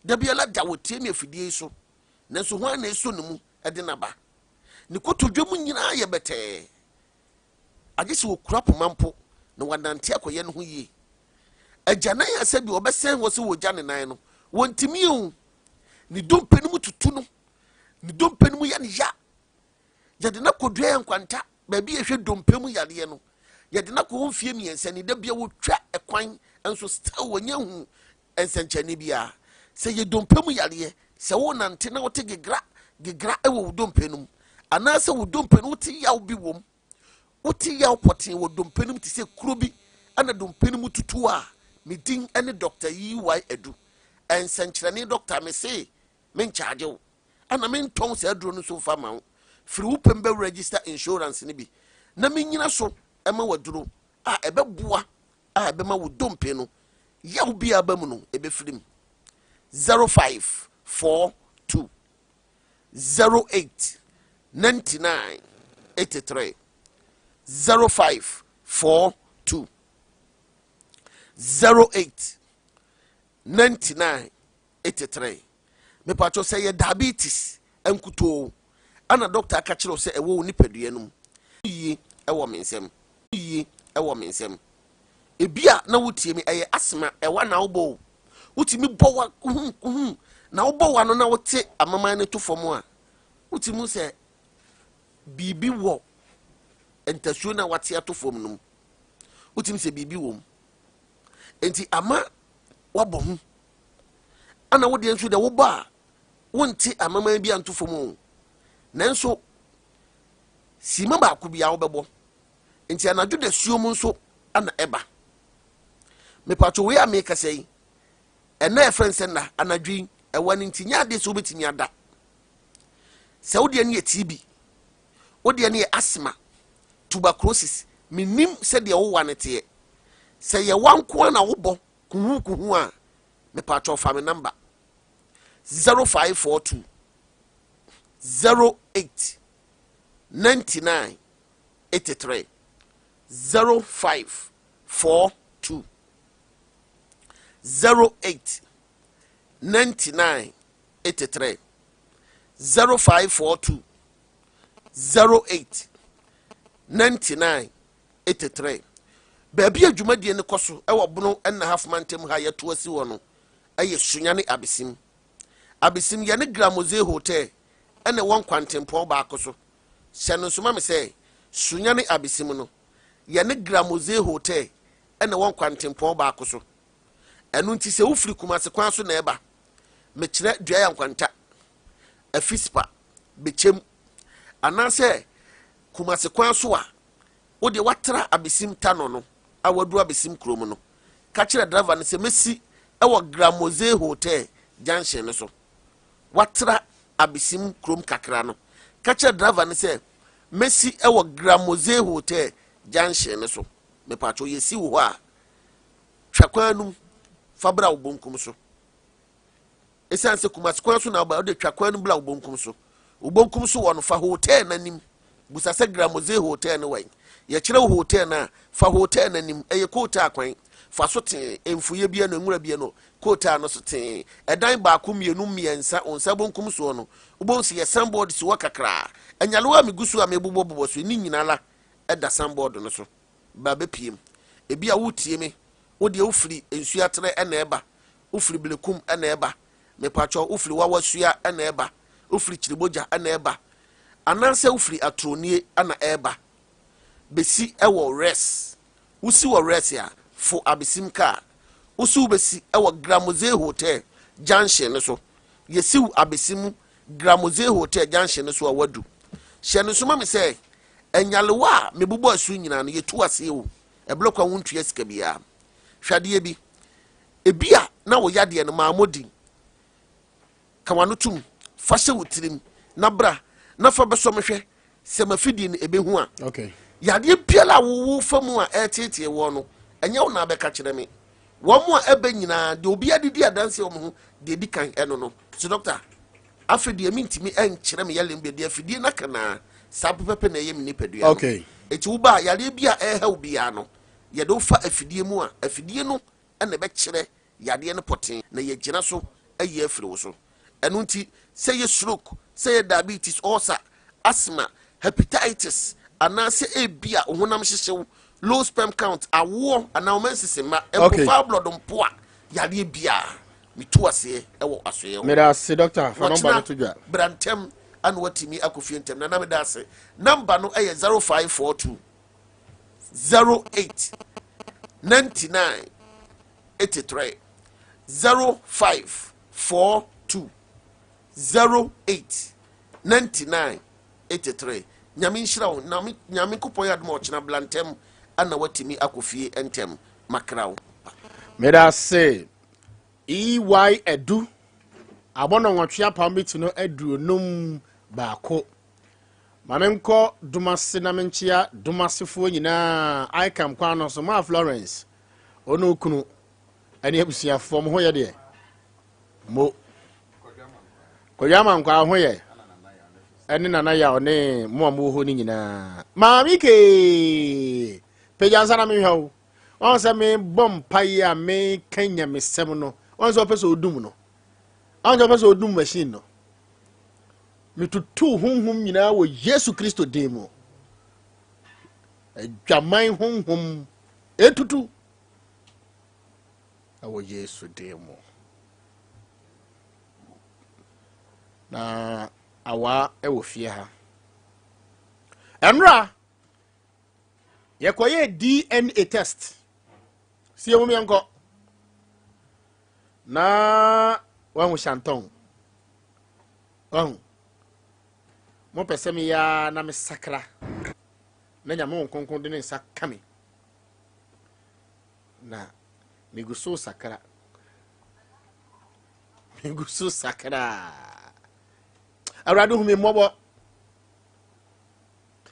da biala da otie me afidie so nanso ho ana eso ne mu ede na ba ni kotodwam nyina ye bete agese okura pomampo na wadante akoye no ho yie ajanan asabi obesen wo se wo gya ne nan no wontimi o ni dompe no mu tutu no ni dompe no mu ya ne ya yɛde na kɔdua nkwanta baabi yɛhwɛ dompem yadeɛ no yɛde na kɔ mfie miɛnsa ni da bia wotwa ɛkwan nso still wɔnyɛ hu nsɛnkyɛnne bia sɛ yɛ dompem yadeɛ sɛ wo nante na wote gegra ɛwɔ wo dompe no mu anaasɛ wo dompe no wote yaw bi wom wote yaw pɔten wɔ dompe no mu te sɛ kuro bi ana dompe no mu tutu a me din ne Dr. Yiwai Edu nsɛnkyerɛnne doctor me se me nkyaaje wo ana me ntɔn sɛ aduro no so fa ma wo firi wo pem bɛ register insurance ne bi na me nyina so ɛma waduro a ɛbɛboa a ɛbɛma wo dompe no yaw bi aba mu no ɛbɛfirim 0542 08 99 83 0542 08 99 83 me pacho say ye diabetes enkuto ana doctor aka kire say ewo nipadua num yi ewo mensem ebia na wotie mi eye asma ewa na wobo wotimi bowa na wobo no na wote amaman ne to fom a wotimu say bibi wo entasuo na wate ato fom num wotimi say bibi wo enti ama wabɔ hu ana wode nso de woba a wonte amaman bi anto fom o nanso sima ba ko bia wobɛbɔ enti anadwo da suo mu nso ana ɛba me pato we a me kasa yi ɛna ɛfrɛn na anadwi ɛwa ne nti nya de so betimi ada sɛ wode ne TB wode ne asthma tuberculosis minim sɛ de wo wane te sɛ ye wanko na wobɔ kuhu a me pato fa me number 0542 08 99 83 0542 08 99 83 0542 08 99 83 Baby adwumadie ne koso e wo bono na half mantem ha ye to asi wo no eye sunyane abesim ye ne gramoze hotel ene won kwantempo ba akoso hye no soma me se sunyane abesim no ye ne gramoze hotel ene won kwantempo ba akoso enu nti se ufiri kumase kwan so na eba me kire dua ya nkwanta afispa bechem anase kumase kwan so a wo de watra abesim tano no awadu abesim krom no ka kire driver ne se mesi ewo gramoze hotel junction ne so watra abesim krom kakra no ka kire driver ne se mesi ewo gramoze hotel junction ne so me pacho yesi wo a twakwanum fabra ubonkum so esanse kumase kwan so na ba de twakwanum bla ubonkum so wono fa hotel nanim busase gramoze hotel ne wan ye kire hotel na fa hotel nanim eye kota akwan fa so te emfuye bia no nwura bia no kota no so te edan ba ko mienu miensa onsa bonkum so no ubonsi ye sandboard si wakakra anyalewa migusu a mebubobo so ni nyinala eda sandboard no so ba bepiem ebia wotie me wo de ofiri ensua tere ena eba ofiri blekum ena eba me pacho ofiri wawasua ena eba ofiri chiriboja ena eba ananse ofiri atronie ana eba besi ewo res usi wo res ya fo abesim ka usi besi ewo gramoze hotel junction so yesi abesim gramoze hotel junction so awadu hye no so ma me se enyalewa mebubo asu nyina no yetu ase wo eblokwa wontua sika bia hwade bi ebia na wo yade no maamodi kawano tum fashe wutirim na bra na fa beso mehwe se mafidi ne ebehu a okay yade biala wo famu a etete wo no enye wo na beka kire me wo mo a ebe nyina de obi adidi adanse wo ho de di kan eno no so doctor afidi amintimi enkire me yale mbe de afidi na kana sapepepe na yemi nipadua okay eti wo ba yade bia eha obia no ye do fa afidie mu a afidie no ene be kire yade ne poten na ye gina so aye afiri wo so enu nti say ye stroke say ye diabetes ulcer asthma hepatitis anase ebia honam hyehyew low sperm count awo anawmensese ma empofa blood mpo a yade bia mitu ase ewo asoye mera se doctor fa number no to dwa brantem and watimi akofie ntem na me da ase number no 0542 08 99 83 0542 08 99 83 nyame nhyira wo nyame kopon ya dmo ochina blantem ana watimi akofie entem makrawo meda se EY edu abono nwatwe apambitu no edu num baako mamemko dumase na menchia dumasefo nyina icam kwano so ma Florence ono kunu ani abusuafo mo hoye de mo koyama nkwa hoye eni nana ya one mo ho ni nyina maami ke pejansa na me hwo on se me bom paya me kenya me sem no on se opeso odum no on se opeso odum machine no mitutu hunhum nyina wo Yesu Kristo demo adwaman hunhum etutu awo Yesu demo na awa ewo fie ha enra yekoye DNA test si emu yanko na wangu shanton wangu mo pesemi ya na me sakra na nyame nkonkon de ne sakame na miguso sakra arado humi mobo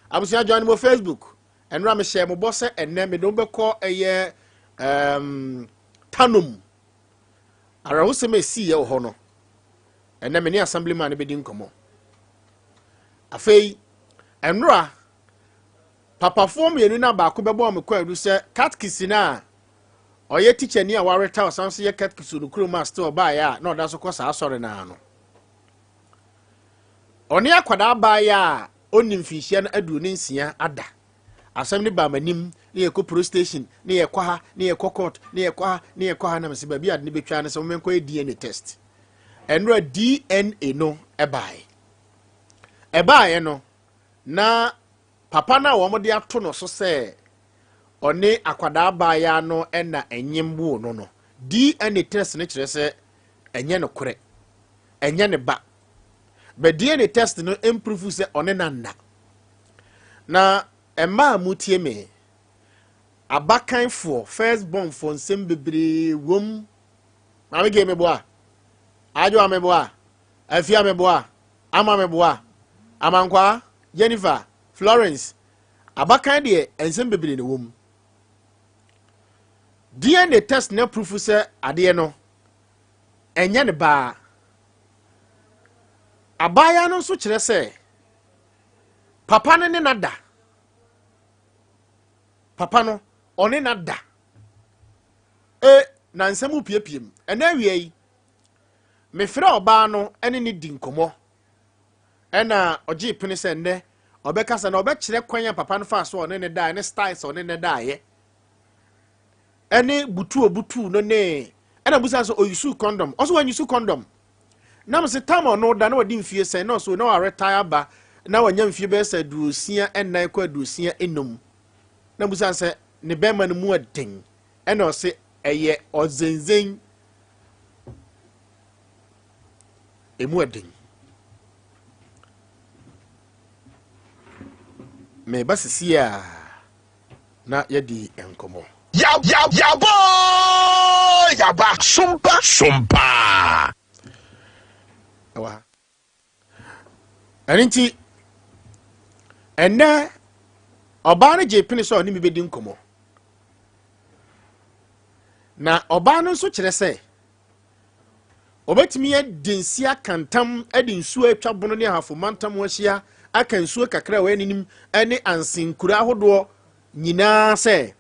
abusia join mo Facebook enra me share mo bosse enne me do beko eye tanum ara se me si ye ho no enne me ni assemblyman be di nkomo afei enra papa form yenu na ba ko bebo me kwa adu se catechist na oye teacher ni a wareta osanso ye catechist no kuro master ba ya na oda so ko sa asore na ano oni akwada ba ya onim fihia na adu ne nsia ada asem ni ba manim ne ye ko pro station ne ye kwa ha ne ye court ne ye kwa ha na mse ba bi ad ne betwa ne so menko DNA test enra DNA no ebae no na papa na wo mode ato no so se oni akwada ba ya no na enyimbu no DNA test ne kire se enye no kore enye ne ba be DNA test no improve se one na emma mutie me abakan for first born for nsem bebre wom ma ge me boa ajo ame boa afia me boa ama me boa amankwa Jennifer Florence abakan de nsem bebre ne wom DNA test na proof se ade no enye ne ba abaya no so kire se papa no ne nada papa no one nada na nsemu piepiem ena wie me frɛ oba no ene ne di nkomo ena oji pene se nne obekasa na obekire kwanya papa no fa so one ne da ne styles one ne da ye ene butu no ne ena busa so oyusu condom also when you use condom na mse tamo no da na wadi mfie se no so na wa retire ba na wanya mfie be se duosia ennan kwa duosia enum na busa se ne bema no mu aden ena o se eye ozenzen emu aden me basisia na yadi enkomo ya boy ya ba Sompa wa aninti enne oba no je pini so ni bedi nkomo na oba no so kire se obetimi adensi akantam ade nsuo atwa bono ne hafo mantam wahia aka nsuo kakra wa aninim ane ansinkura hodo nyina se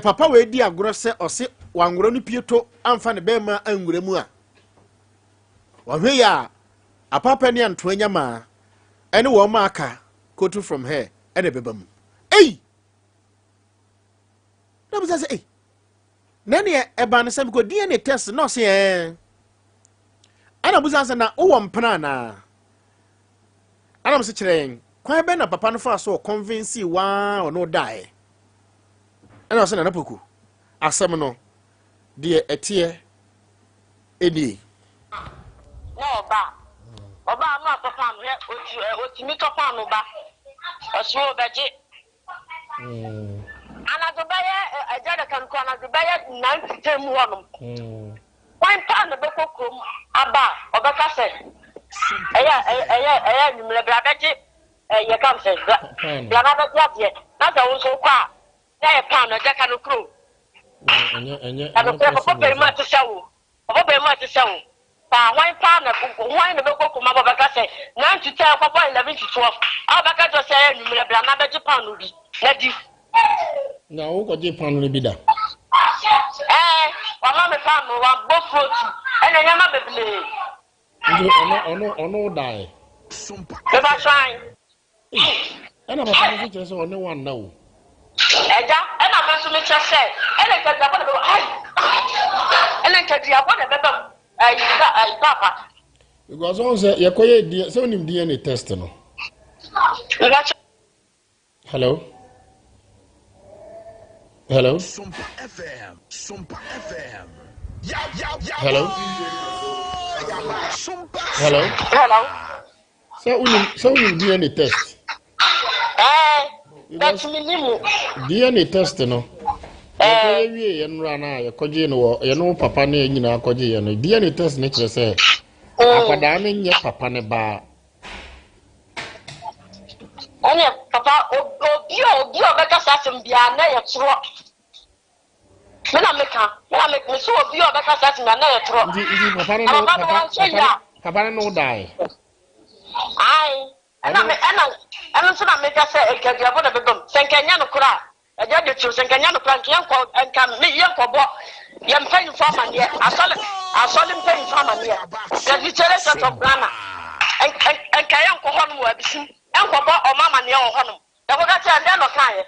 papa we di agoro se ose wangoro no pieto amfa ne bema angura mu a wahwe ya apapa ne antoanya ma ene wo ma aka kotu from here ene bebam na buza se nani eba ne se ko DNA test no se ana buza se na wo mpana na Anam se kyerɛ kwan bɛ na papa no fa so convince wa ɔno die ɛna ɔsɛ na Poku asɛm no de ɛteɛ edi no oba ma papa no otimi papa no ba ɔso bɛgye anado bɛyɛ agya kan ko anado bɛyɛ 90 mu hɔnom kwan pa na bɛkɔ krom aba ɔbɛka sɛ ɛyɛ numere bra bɛgye yɛ kam sɛ bra na bɛgye adeɛ na sɛ wo so kɔ a na yɛ pa no agya kan kro ɛnyɛ papa bɛrɛ ma te sɛ wo pa wan pa na wan na bɛkɔ krom aba bɛka sɛ 9 to 10 kɔ 11 to 12 a bɛka jɔ sɛ ɛyɛ numere bra na bɛgye pa no bi na di na wo ko je pan no bi da wa ma me pan no wa bo fruit ene nya ma beble ono dai be ba shine ena papa no kire so one wan na wo eja ena ma so me che se ene ka dia bo ai ene ka dia bo de be ai papa because on say ye koye dia se onim DNA test no hello Sompa FM. Hello. So unim DNA test. That's minimum. DNA test no. Wie ye nra na ye koje no ye no papa na nyina koje ye no. DNA test ne kire se akwada na nye papa ne ba. Onye papa obi obeka sasem bia na ye tro. Me so obi obeka sasem na ye tro. Ndi papa no die. Ai ana so na me ka se ekadi abo na bedom. Senkanya no kura. Eja de tro senkanya no kura nka me ye nkobo. Ye mpa informa ne asole mpa informa ne. Ya dichere set of Ghana. Enka ye nkoho no wabisim. Enkobo o mama ne o honom. E ko ka che ande no kan ye.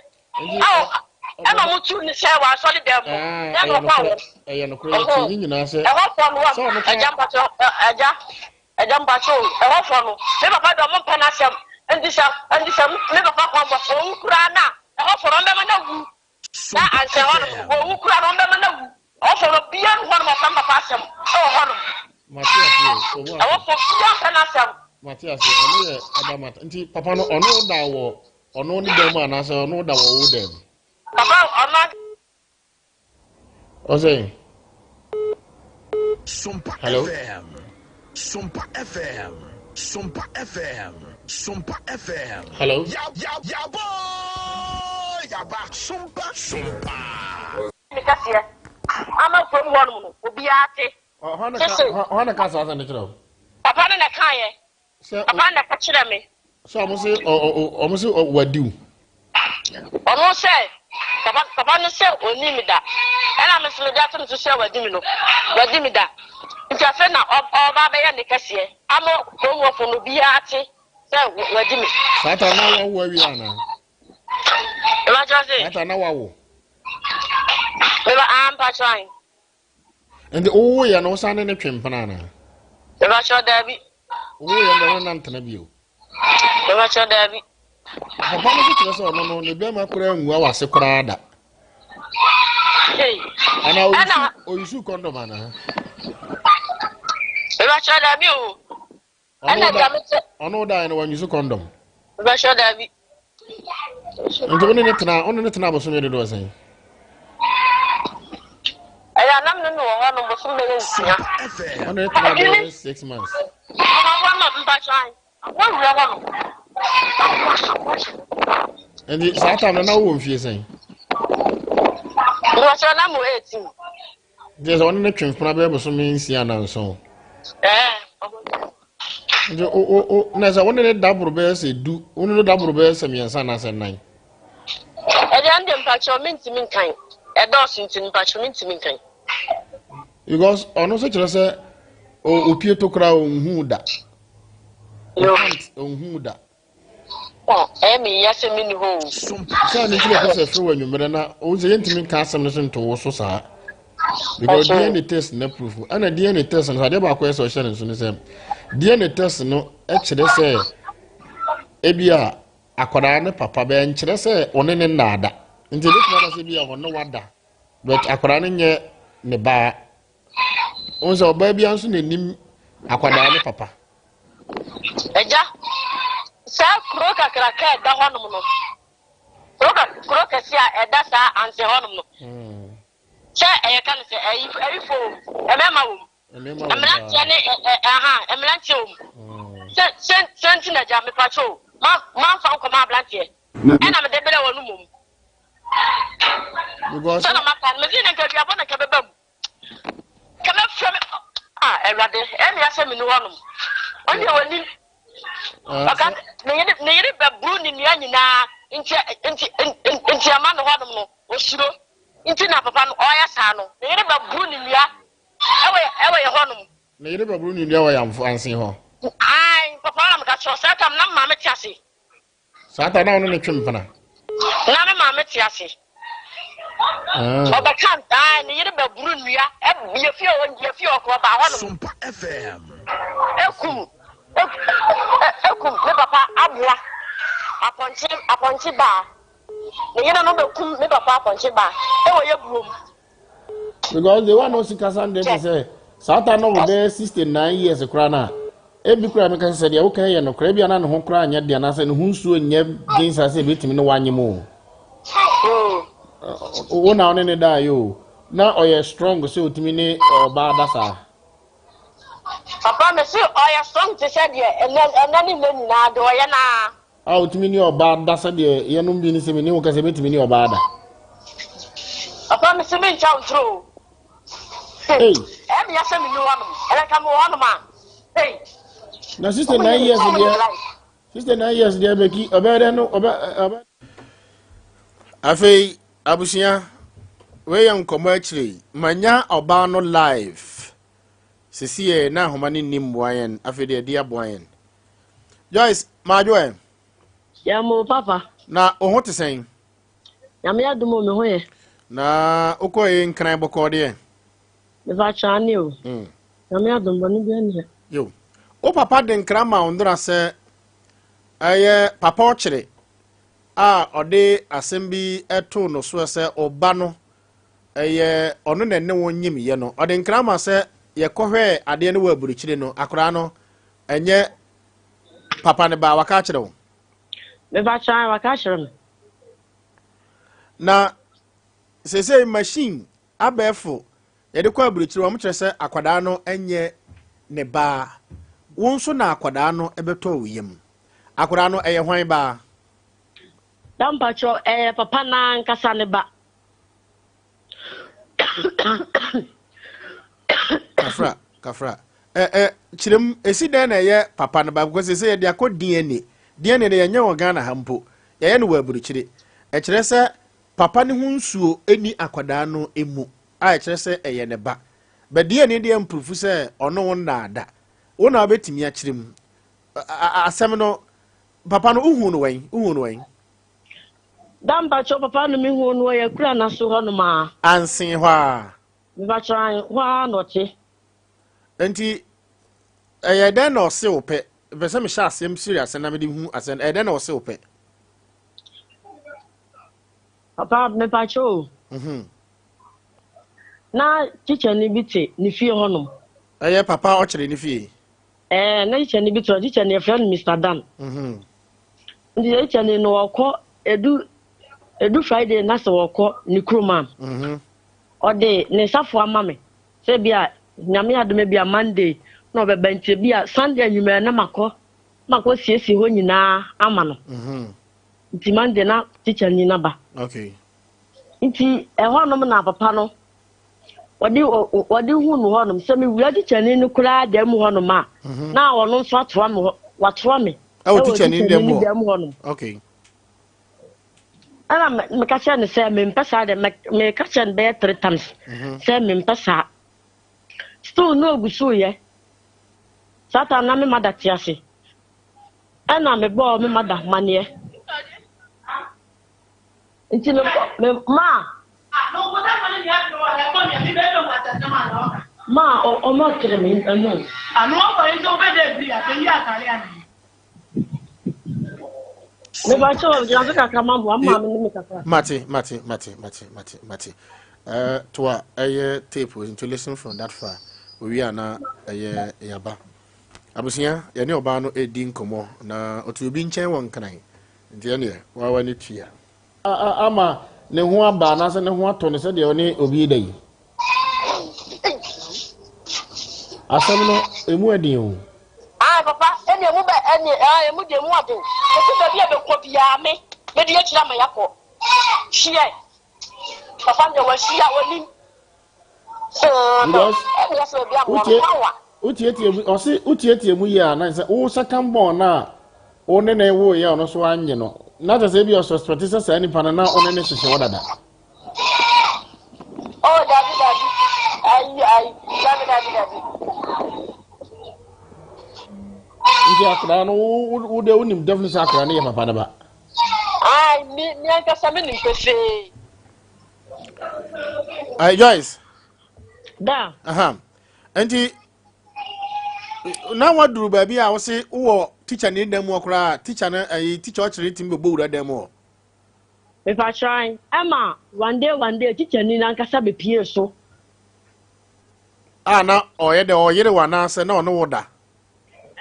Ema mutu ni se wa asole dem. Ya no kwa wo. E no kura ti nyina se. E ho fo no eja mbacho e ho fo no. Me papa do mo pena sem. Endisa me papa kwa mo fo nkura na. E ho fo no be ma na wu. Na anse ho no wo nkura no be ma na wu. O fo no bia no ho no papa sem. O ho no. Matias o wo. E ho fo bia pena sem. Matias ono ye adamata nti papa no ono da wo ono ni dem ana se ono da wo dem papa ono o say Sompa hello Sompa FM hello ya boy ya ba Sompa Piesie ama from one mo obi ate hana ka sa ne kiro papa no na kan ye papa na ka kire me so omo se wadiu ono se papa no se oni mi da ena me se me da to se wadi mi no wadi mi da nti afa na oba be ya ne kase amo ko wo fo no bi ate se wadi mi sata na wo wi ana e ma jo se sata na wo e ba am pa trying and o ya no sa ne twempana na e ba cho da bi o ya no na ntana bio e ba cho da bi papa no kire so no ne be ma kura nwa wase kura da ana o yusu condom ana e ba cho da bi o ana ga me ono da na wan yusu condom e ba cho da bi nti ono ne tena boso me do sen aya nam no wo no boso me nsia ono ne tena do 6 months ono mba try wo wi ono and sata na wo mfie sen wo cho na mo 18 there's one ne twempana be boso me nsia na nso nje na za one ne daburo be se du one ne daburo be se miensa na se nan e ande mpacho mentimi nkan e do so ntimi mpacho mentimi nkan because ono se kire se opie to kra onhu da onhu da me yase me ni ho so ne kire ko se fro wanwumere na o se yentimi ka asem no so nto so saa because DNA test na proof ana DNA test na de ba ko so hye nso ne se DNA test no e kire se ebia akwara ne papa be nkyere se one ne nnaada nti bi kuma se bia ono wada but akwara ne nye ne ba onso oba bia nso nenim akwara ne papa eja sa kuro kakra ka da honum no kuro kasi a eda sa anse honum no che e kan se e fo e mema wo emlantia ne emlantia wo senti na ja me pacho ma fa ko ma blantie e na me de bele wonu mum so na ma kan me zina ka bia bona ka bebam ka me fme erade e mi ase mi no honum onye woni aka ne yiri babru ni nua nyina nti ama no honum no osiro nti na papa no oya sa no ne yiri babru ni nua ewe ye honum ne yiri babru ni nua wa yamfo ansen ho ai papa na me ka cho sa kam na ma me tiase sata na ono ne twempana na me ma me tiase oba kan ne yiri babru nua ye fie o ko ba honum Sompa FM ekum me papa abua aponchi ba ne yena no be kum me papa aponchi ba e wo ye buom because the one no sikasa ndem say sata no be 69 years kra na ebi kra me kan say de wo kan ye no kra bia na ne ho kra anya de na say ne hunsuo nya ginsa say betimi no wanye mo wo na one ne da yo na oye strong say otimi ne ba dasa papa me say oya strong to say de enani nani na do ye na otimi ne oba dasa de ye no bi ni say me ni wo kan say betimi ne oba da papa me say me ncha utro hey e me say me no wanu e ka mo wanu ma hey na 69 years de 69 years de beki obere no oba afei abusia we yan komo akire manya oba no live Sisi na homa ni nimboyen afei de dia boyen Joyce majoen ya mo papa na oho tesen ya me adumo me ho ye na okoye nkran boko de me va chani o ya me adumo ni bia ni yo o papa de nkran ma ondra se aye papa ochire ode asembi eto no so se oba no aye ono na ne wonyim ye no ode nkran ma se ye kohwe ade ne wa buruchire no akora no enye papa ne ba waka kire wo me va chani waka kire me na sese machine abefo ye de kwa buruchire wo mo kire se akwada no enye ne ba wonso na akwada no ebeto wiyem akwada no eye hwan ba dampacho papa na nkasa ne ba kafra chirem esi den na ye papa na ba because say de akọ DNA de yenye wo Ghana hampo ye no waburu chire e kire se papa ne hunsuo eni akwada no emu a kire se eye ne ba ba DNA de improve se ono won na ada wona obetimi a chirem asem no papa no uhu no wen dampacho papa no mi hu no ye kura na so ho no ma ansen ho a me va chani ho no che enti den no se ope pese me sha asem serious na me de hu asen den no se ope papa me pacho na teacher ni biti ni fie honum papa o kire ni fie na teacher ni biti teacher ni friend Mr. Dan ndi teacher ni no okọ edu Friday na se okọ ni kroma ode ne safo amame se bia nyame adome bia Monday na obebantie bia Sunday anyume na mako siesie ho nyina ama no nti Monday na teacher ni na ba okay nti honom na papa no wadi hu no honom se me wura teacher ni no kura da mu honom a na wono nso atoa me watoa me teacher ni dem honom okay ana me ka che ne se me mpesa de me ka che be 3 times se me mpesa still no gusu ye sata na me mada tiase ana me bo me mada manie nti me ma o mo kire me anu anu o ko iso be de bi ateli atari ani Me ba cho ya so kakra mambo amma me me kakra. Mate. To a tape to listen from that far. We are now a yaba. Abusia, ya ne oba no edi nkomo na otu obi nchen won kan. Nti ne wa wani tua. Ama ne ho aba na se ne ho ato ne se de oni obi dai. Asam no emu adin o. Papa, emu be emu de mu adin. E ti be bia be ko bia me de akira ma yakọ. Hie. Papa de wa hia woni. Utie mu ya na se wo second born na one na ewo ya no so anye no. Na ta se bi o suspect se ni pana na one ne hyehyɛ wodada. Oh, daddy. Daddy. Nti akra no wo de unim definitely akra ne ya papa da ba. Me aka sa me nim pefe. Joyce. Da. Nti na waduru ba bi a wo se wo teacher ne dem okra teacher na teacher o kire tim bebo wura dem o. Me fa try. Emma, one day teacher ni na nkasa be pie so. Na oye de oyere wa na se na ono woda.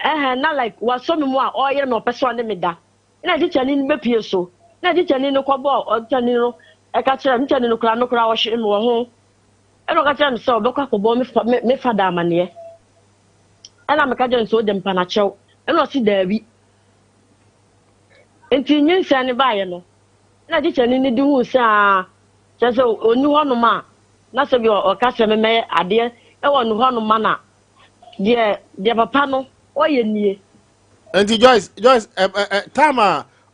Na like was so me mo a oyere no person ne me da. Na teacher ni be pie so. Na teacher ni no kwabo o teacher ni no e ka kire teacher ni no kra wo hye me wo ho. E no ka kire me se obekwa kwabo me fada amane. Ana me ka je nso de mpa na chew. E no si daabi. Enti nyinsa ne baaye no. Na teacher ni di hu sa chese oni hono ma na se bi o ka se me ade e wonu hono ma na de papa no oye nie. Enti Joyce time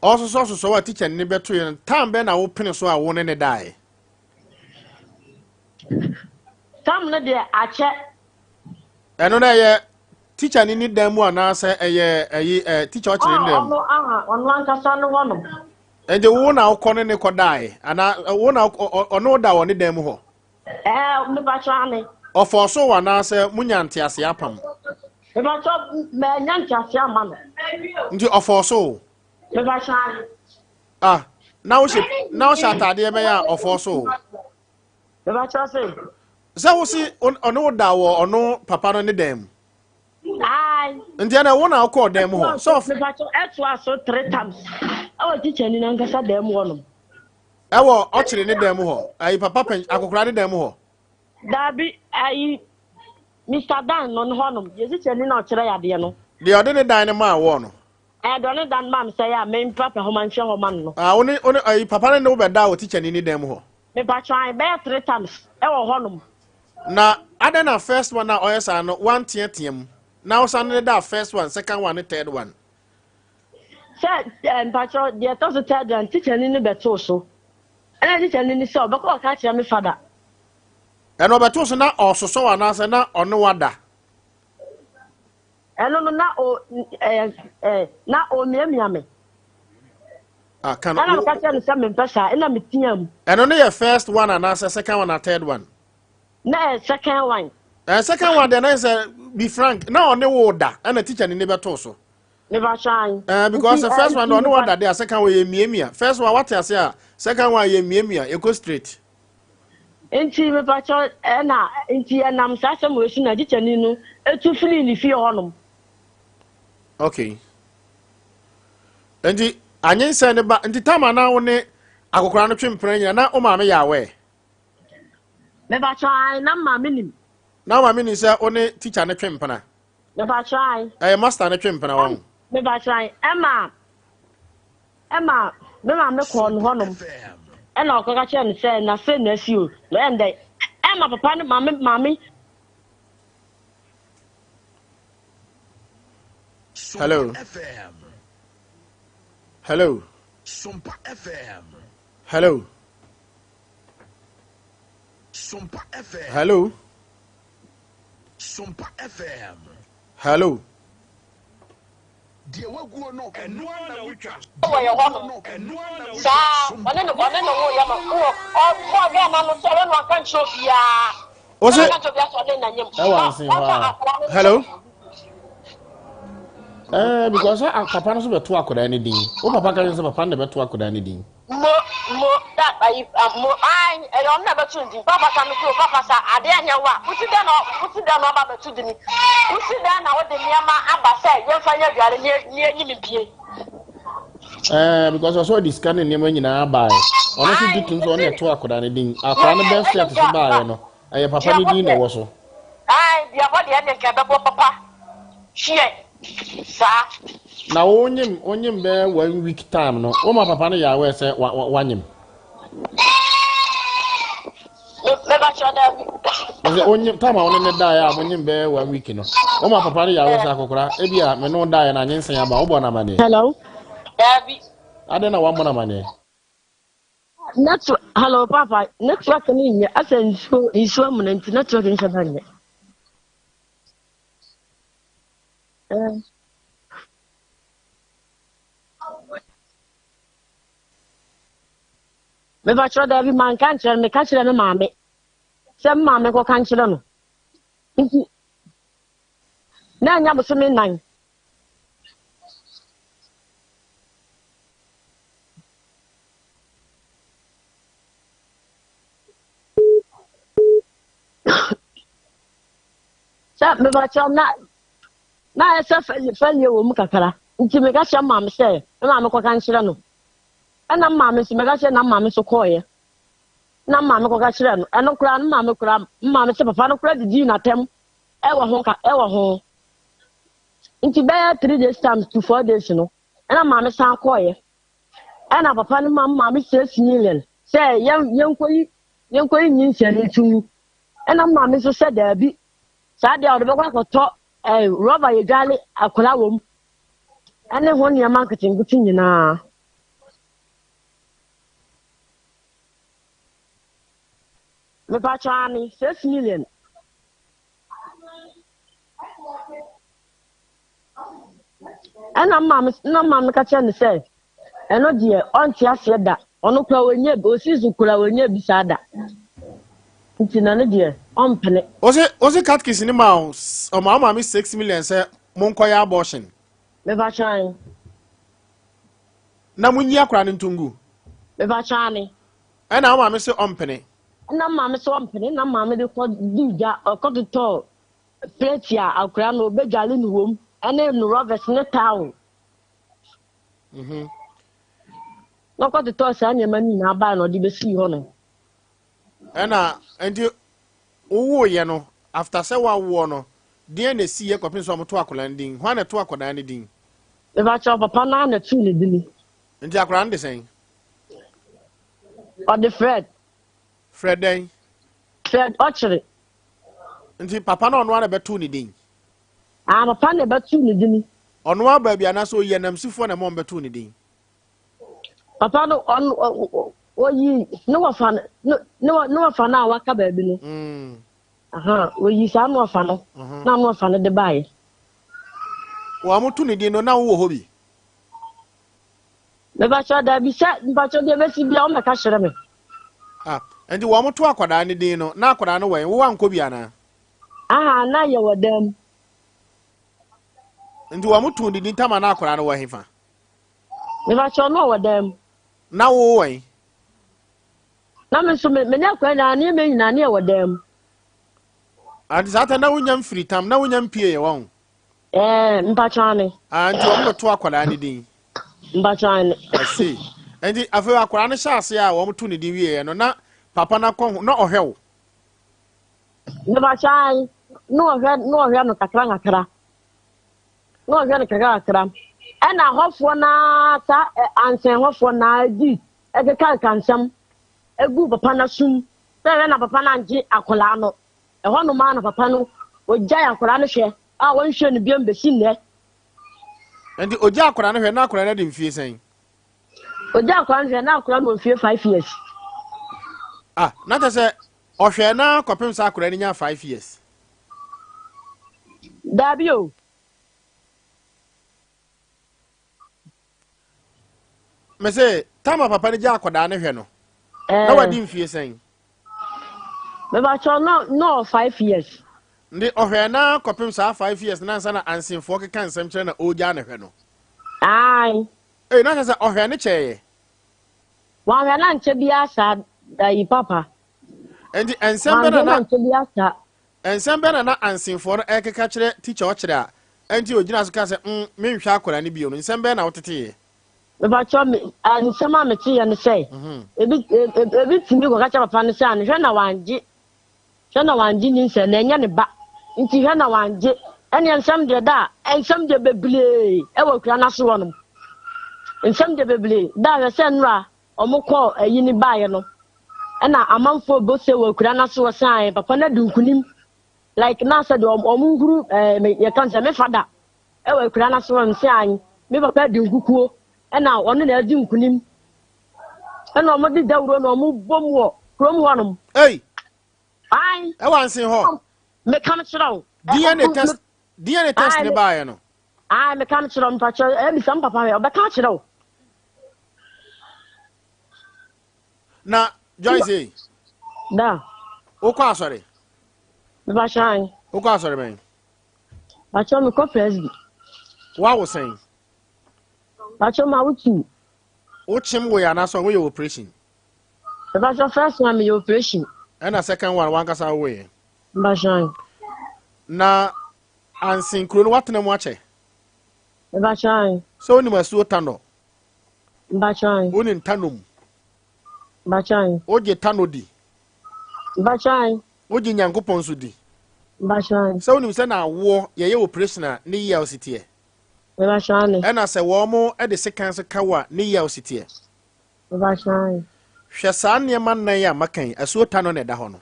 also what teacher ni beto yen time be na wo pene so a wo ne dai. Time no de ache. Eno na ye teacher ni dan mu ana se teacher o kire ndem. Ono ankasa no hono. Ende wo na ukọ ne ko dai ana wo na ono da wo ne dan mu ho. Me ba chane. Ofo so wa na se munya ntiase apam. Me ba cho me nya ntiase ama no. Ndi ofo so. Me ba chane. Now she atade be ya ofo so. Me ba cho se. Se wo si ono da wo ono papa no ne dan. Ndi ana wo na ukọ dan mu ho. So me ba cho so 3 times. Awo teacher ni na nkasa dem wono. Ewo o kire ne dem ho. Papa pen akokora ne dem ho. Dabi Mr. Dan no hono. Ye teacher ni na o kire yade no. De ode ne dan ne ma wo no. Do ne dan mam say ya me papa ho man hwe ho man no. Oni papa ne wo be da o teacher ni dem ho. Me ba try be 3 times. Ewo hono. Na ada na first one na oyesa no one tiam. Now san da first one, second one, third one. Said Patro, the toss third one, teacher in the better so. And I teacher in the saw, but I'll catch my father. And over to na also so an answer na on no wonder. And no, not all me. I cannot catch some in Pesa, and I'm a team. And only a first one and answer, second one, and third one. No, second one. And second one, then I say, be frank, now on the order, and a teacher in the better. Never shine. Because the first one, no wonder they are second way, Mia. First one, what I say, second one, Mia, you go straight. Enti me pacho na enti enam sasa mo esu na gichani no etu fili ni fi honum. Okay. Enti anyen se ne ba enti tama na wo ne akokora no twempran nya na o ma me ya we. Me pacho na ma me nim. Na ma me ni se o ne teacher ne twempana. Me pacho master ne twempana wo. Me pacho Emma me ma me ko no honum. And I'll catch and say, na fitness you. And they, I'm a papa, mommy. Hello. Hello. Sompa FM. Hello. Sompa FM. Hello. Sompa FM. Hello. Dear Wagu no can no one which Oh, you're welcome. Sir, one of the Yama, or more again, I'm not saying one can show you. Was it? Hello. Because papa no so beto akoda ni din. O papa ka say papa no beto akoda ni din. Mo that I don't never tune the papa can go papa sa ade anya wa. Uti da no ba betu di ni. Uti da na wo de niama aba say ye fa nya duare ni ni bie. Because I saw this kind of name nyina buy. Ono so ditun so on to akoda ni din. Akwa no best set so buy no. Aye papa ni din na wo so. Dia body anya ka be papa. Shie. Sa. Na onyim be 1 week time no. O ma papa no ya we say wanyim. Me ba choda bi. Because onyim time a ono ne die a onyim be 1 week no. O ma papa no ya we say akokora e bia me no die na nyensen ya ba wo bo na mane. Hello. Dabi. Ade na wa mo na mane. Network. Hello, Papa. Network ni nya asa nsuo mu na nti network ni shaba nya. Me ba choda bi man kan chere me ka chere me maame. Se maame ko kan chere no. Nti na nya bo so me nan. Sa me ba choda na esa fali wo mu kakara. Nti me ka chere maame se maame ko kan chere no. Ana maame si me ka chere na maame so koye. Na maame ko ka chere no. Eno kura na maame se papa no kura didi na tem. E wo ho. Nti be 3 days time to 4 days no. Ana maame san koye. Ana papa no maame 6 million. Say yenkoyi nyin sere tu. Ana maame so se da bi. Sa dia o de kwa ko to rubber ye dwale akola wom. Ane ho ne marketing guti nyina. Me pa chani 6 million. Ana mama ka che ne say eno de onti ase da ono kwa wenye be osizu kura wenye bisa da. Nti na ne de ompene. Ose catkis ni ma o ma 6 million say monkoya abortion. Me pa chani. Na munyi akra ne ntungu. Me pa chani. Ana ma me say ompene. Na mama so ompene na mama de ko duja okoto plate ya akra no obedwale ni wom. Ene no Roberts ne town. No ko to sa anya mani na ba no de besi ho no. Ena enti owo ye no after say wa wo no de na si ye kopin so moto akola ndin. Ho na to akoda ne din. E ba cho papa na tu ne dini. Enti akola nde sen. O de Fred den. Fred Ochre. Enti papa na ono na beto ne din. Papa ne betu ne dini. Ono aba bia na so ye nam sifo na mo beto ne din. Papa no on oyi no wafa na waka ba bi no. Oyi sa no wafa no. Na no wafa no de bae. Wa mutu ne din no na wo ho bi. Me ba cho da bi sa ba cho de be si bia o me ka hire me. Enti wa mutu akwada ne din no na akwada no wen wo anko bia na. Na ye wadam. Ndi wa mutu ndi ntama na akwara no wa hefa. Me ba cho no wadam. Na wo wen. Na me so me nya kwa na ne me nyina ne wadam. Andi zata na wunyam free tam na wunyam pie ye won. Mpa chane. Anti wo mutu akwara ne din. Mpa chane. Asi. Endi afa akwara no hyase a wo mutu ne din wie no na papa na ko na ohwew. Me ba chane. No ohwe no kakra. No gane kakra. Ana hofo na ta ansen hofo na di e ka kansam egu papa na sum se na papa na nje akola no e ho no ma na papa no ogya akola no hwe a won hwe no biam besi ne endi ogya akola no hwe na akola na de mfie sen ogya akola no hwe na akola no mfie 5 years na ta se ohwe na kopem sa akola ni nya 5 years dabio me say tama papa ni ja akoda ne hwe no na wadi mfie sen me ba cho no 5 years Ndi ohwena kopim sa 5 years na nsa na ansinfo keka nsem kire na oja na hwe no. Ai. Na sa ohwene cheye. Wa na nche bia sa dai papa. Endi ensem be na nche bia sa. Ensem be na ansinfo no ekeka kire teacher o kire a. Enti ogina so ka se menhwa akora ne bio no nsem be na wotete. Ba cho me nsem a meti ye ne sei. Ebi timi ko ka cha papa ne sei an hwe na wanje. Hwe na wanje ni nse na enya ne ba. Nti hwe na wanje. Ene nsem de da, ensem de beble. E wo kura na so wono. Nsem de beble. Da we se nra omukọ ayi ni baaye no. Ena amanfo bo se wo kura na so wo san papa na dunkunim. Like na said omunguru ye kan se me fada. E wo kura na so wo san me papa dunkukuo. Ena ono na adi nkunim. Ena omo di dawro na omo bom wo krom wonom. Hey. Ai. E wansin ho. Me kam chiraw. DNA test ne baaye no. Ai me kam chiraw mpacho e bi sam papa e be ka chiraw. Na Joyce. Da. Okwa asori. Me ba shan. Okwa asori ben. Bacho me ko presby. Wa wo sen. Bacho ma wutu. Ochim we ana so we operation. Me bacho first one me operation. And a second one kasa we. Ba shan. Na ansin kro no watena mu ache. Me ba shan. So ni masu tano. Ba shan. Oni tanom. Ba shan. Oje tanodi. Ba shan. Oje nyankopon so di. Ba shan. So ni se na wo ye operation a ne ye osite. Me ba shan. E na se wo mo e de sekan so kawa ne ye osite. Me ba shan. Hwe sa ne man nan ya makan asu tano ne da ho no.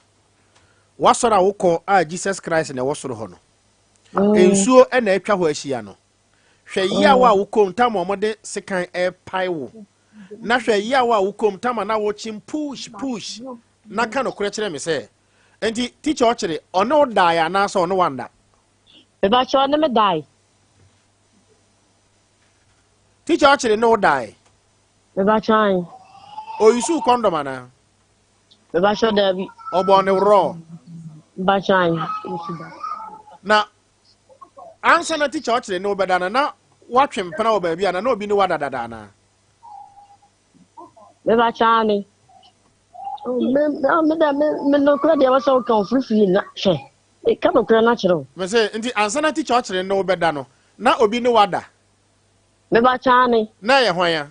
Wasora wokọ a Jesus Christ na wosoro ho no. Ensuo e na atwa ho ahia no. Hwe ya wa wokọ ntam omode sekan e pai wo. Na hwe ya wa wokọ ntam na wo chim push na ka no kure kire me se. Enti teacher o kire ono da ya na so ono wanda. Me ba cho na me dai. Teacher o kire no die. Me ba chan. O yusu condom ana. Me ba cho da bi. Obo ne raw. Ba chan. Na ansa na teacher o kire no beda na watwem pana o ba bia na obi ni wada dada na. Me ba chan ni. Me no kura dia wasa kan free na hwe. E ka no kura na kire. Me say nti ansa na teacher o kire no beda no na obi ni wada. Me ba chan ni. Na ye hwan ya.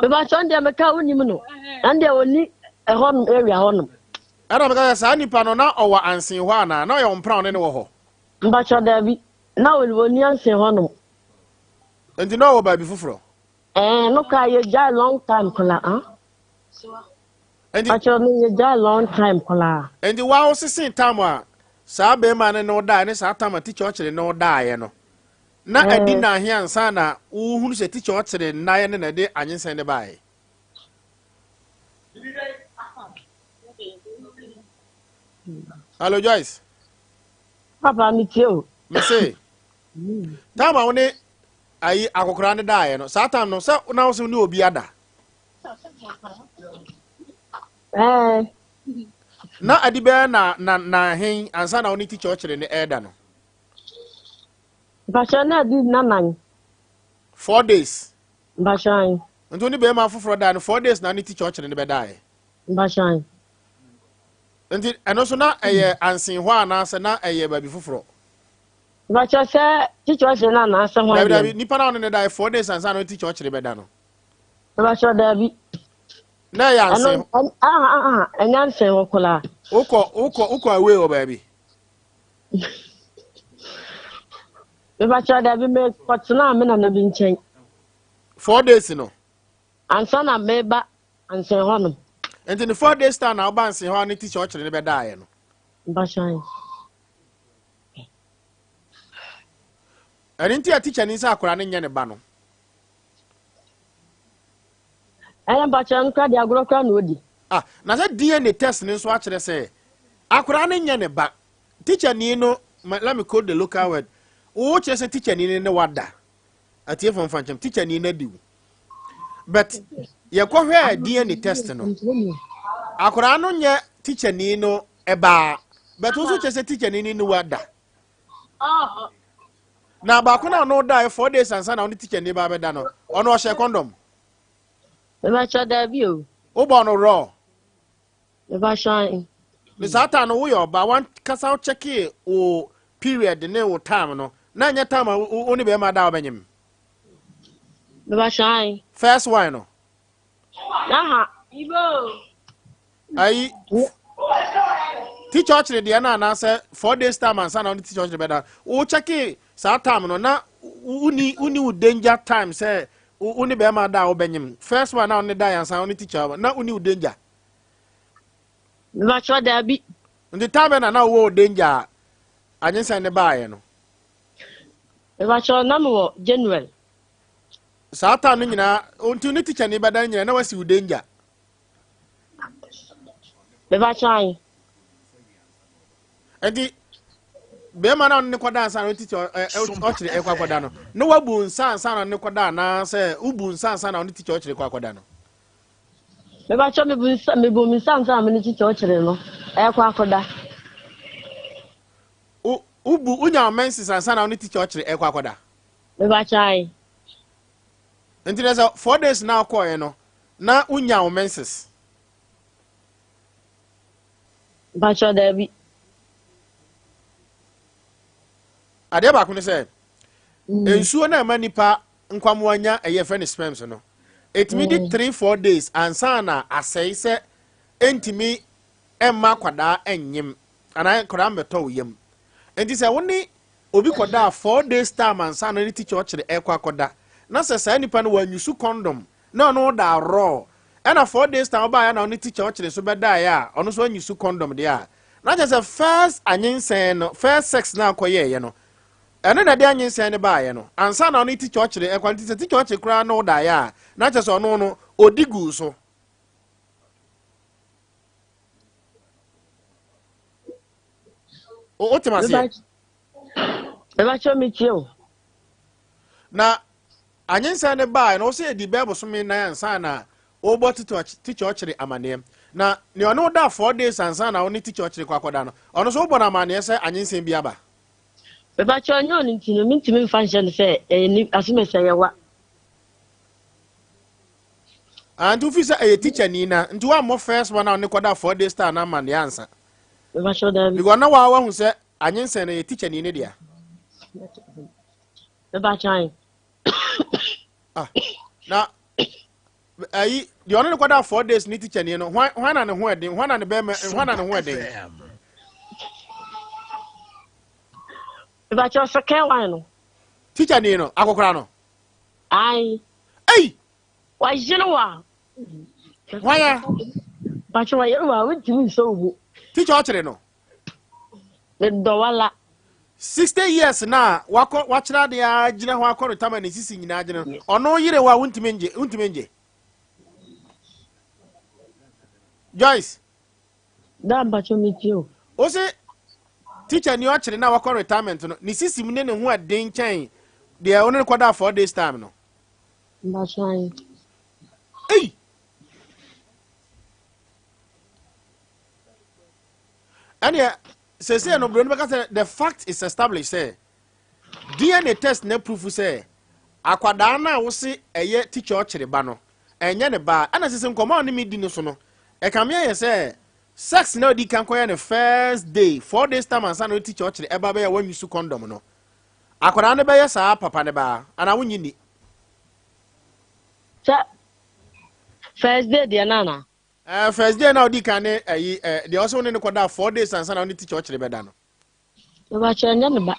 Me ba chan dia me ka unim no. And dia oni ehon area honum. Ara meka sa nipa no na owa ansin ho ana na yo mpra ne wo ho. Mba cha da bi. Na oni ansin honum. Enti na wo ba bi fufuro. No ka ye ja long time kola Enti actually ye ja long time kola. Enti wa wo sisin time a sa be ma ne no da ne sa time teacher o kire no da ye no. Na adi na ahia nsa na wo hunu se teacher o kire na ye ne na de anyensen ne bae. Hello Joyce. Papa mi tio. Me say. Tama woni ayi akokora ne da ye no. Sa time no sa na wo se ni obi ada. Na adi be na hen ansa na woni teacher o kire ne elder no. Basha na di na nan. 4 days. Basha. Nto ni be ma foforo da no 4 days na ni teacher o kire ne be da ye. Basha. Nti eno so na eye ansin ho ana se na eye ba bi foforo. Basha se teacher se na na se ho. Dabi nipa na ne da 4 days ansa na teacher o kire be da no. Basha dabi. Na ya ansin. Enyan se ho kola. Uko away o baby. Me basha dabi me kwatna me na na bi nchen. 4 days no. Ansa na me ba ansen honum. Nti the 4 days stand na ba ansin ho na teacher o kire ne be da ye no. Basha. Erinti a teacher ni sa akora ne nye ne ba no. Basha nkra dia agro kra na odi. Na say DNA test ni so a kire say akora ne nye ne ba. Teacher ni no let me code the local word. O kire say teacher ni ne wada. Atie from fanchem teacher ni na diwu. But ye ko hwe DNA test no. Akora no nye teacher ni no eba but also just a teacher ni wada Oh. na ba ko na no die 4 days and sana on teacher ni ba be da no ono share condom Me ba cha da bi o. wo ba no raw Me ba shine. me sata no wo yo ba wan kasa check o period ne o time no na nya time o ni be ma da obenyim Me ba shine. first one no Aha. Ibo. ai teacher actually dey na say 4 days time and sana on teacher actually be da o check sa time no na uni danger time say uni be ma da obenyim first one na on da yan san on teacher na uni danger Me ba cha da bi. the time na wo danger anyi san ne ba ye no Me ba cha na mo general. sa time no nyina onti uni teacher ne be da nyina na wasi wo danger Me ba shine. enti be ma na ne koda san on teacher ochire ekwakoda no no wabu nsan san on ne koda na say ubu nsan na on teacher ochire ekwakoda no Me ba cha me bu mi sam me ni teacher ochire no. E kwa akoda. ubu unya menses ansa na on teacher ochire ekwakoda Me ba shine. enti na 4 days na akoye no na unya menses Ba cha da bi. ade ba ko ne say ensuo na ma nipa nkwamwanya eye friend sperms no etimi di 3-4 days ansa na asai se entimi emma kwada enyim ana kwada mbeto yem enti se woni obi kwada 4 days time ansa na ni teacher ochire ekwakoda na se sa nipa no wanyusu condom na no da raw ana 4 days time ba ya na oni teacher ochire so beda ya ono so wanyusu condom de ya na je se first anyinsen no first sex na akoye ye no ene na de anyinsen ne ba ye no ansa na oni teacher ochire ekwaliti se teacher ochire kra no da ya na je se ono no odigu so o temasi Me ba cha me tie o. na anyinsen ne ba no se di bebo so me na ansa na obo teacher ochire amane na ne ono da 4 days ansa na oni teacher ochire kwakoda no ono so obo na amane se anyinsen bi aba Me ba cha nyo ni ntino mi ntimi function se ni asume se yewa. and you say a teacher nina nti wa mo first one na oni koda 4 days time na amane ansa Me ba cha da bi. because na wa hu say anyinsen na teacher nina dia Me ba cha. na ayi the only koda 4 days ni teacher nina no hwan na ne ho eden hwan na ne be hwan na ne ho eden Me ba cha second one no. teacher nina no akokora no Ai. ei Wa jino wa. hwan ya Ba cha wa yewa we ntimi so wu. teacher ochire no Me do wala. 60 years na wachira de agina ho akoro tama ne sisi nyina agina ono yire wa untimenje Joyce Da ba cha me tie o. o se teacher ni ochire na wakọ retirement no ni sisi mu ne ho aden chen de ono kwada 4 days time no Ba cha. ei ania say no bro no because the fact is established say DNA test na proof say akwada na wo se eye teacher ochire ba no enye ne ba ana sisi nkomo ne medi no so no e kam ye say sex na odi kan koye ne first day 4 days time ansa no teacher ochire e ba be ya wan use condom no akwada ne be ye sa papa ne ba ana wonyi ni Cha. First day dia nana. first day na odi kan ne the also ne koda 4 days ansa na teacher ochire be da no Me ba cha nya ne ba.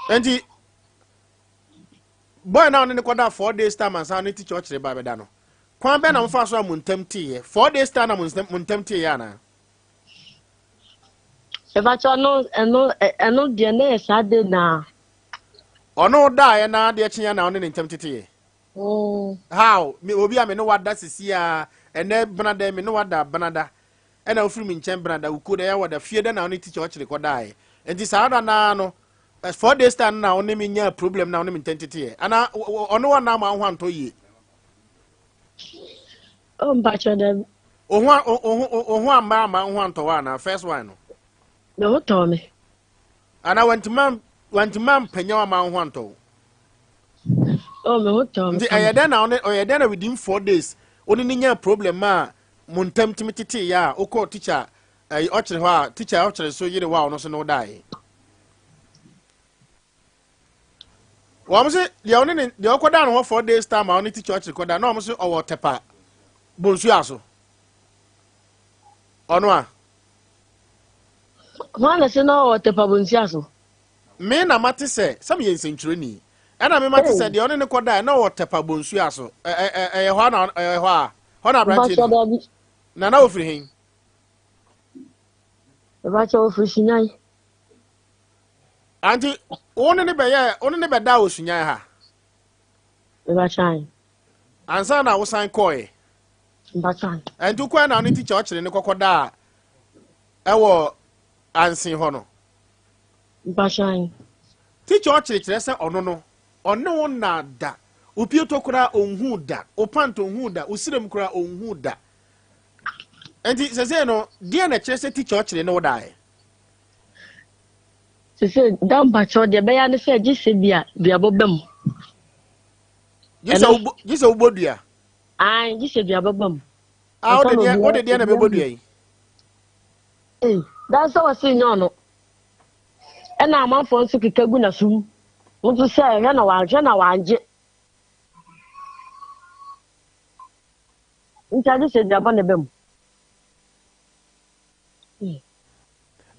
enti boy na ne koda 4 days time ansa no teacher ochire ba be da no kwan be na mfa so amuntam tie 4 days time na muntam tie ya na Me ba cha no eno dia na sa de na. ono da ya na de chinya na ono ne ntam tie Oh. how me obi a me no wada sisi a ene brada me no wada brada ena ofiri mi nchen brada ukuda ya wada fie da na ono teacher ochire koda e enti sa da na no 4 days time na ono me nya problem na ono me ntam tie ana ono wa na ma ho anto yi Oh, ba cha da. Ohu ama ohu antowa na first one no. No to me. Ana wantimam panya ama ohu antowa. Oh me to me. Ndi oyeda na within 4 days. Oni nya problem ma muntam timititi ya okọ teacher ochire ho a teacher ochire so yire wa ono so no dai. Wa say the okoda no 4 days time oni teacher ochire koda na mo say owo tepa bonsu aso. Ono a Wana se no o tepa bonsu aso. Me na mate say some yen senchuro ni. Ana me mate say the oni ne koda na owo tepa bonsu aso. Ho na ho a ho na branch na na ofiri hin. Ba cha ofiri shinyai. Anti one ne be da osunya ha. Ba cha. Ansa na wo san koe. Ba cha. Anti kwa na oni teacher ochire ne kokoda ewo ansin ho no. Ba cha. Teacher ochire kire se ono no. Ono na da. Opi otokura onhu da. Opanto onhu da. Osirem kura onhu da. Anti sese no dia na kire se teacher ochire ne wo dai. Sese dan ba cho de be ya ne se gise bia bobam. Gise ubodua. Ai gise bia bobam. Ah o de dia na be bodua yi. Dan so wasi nyono. E na amanfo nso kikagu na sum. Wonto se hwe na wanje. Ntaje se bia ba ne bem.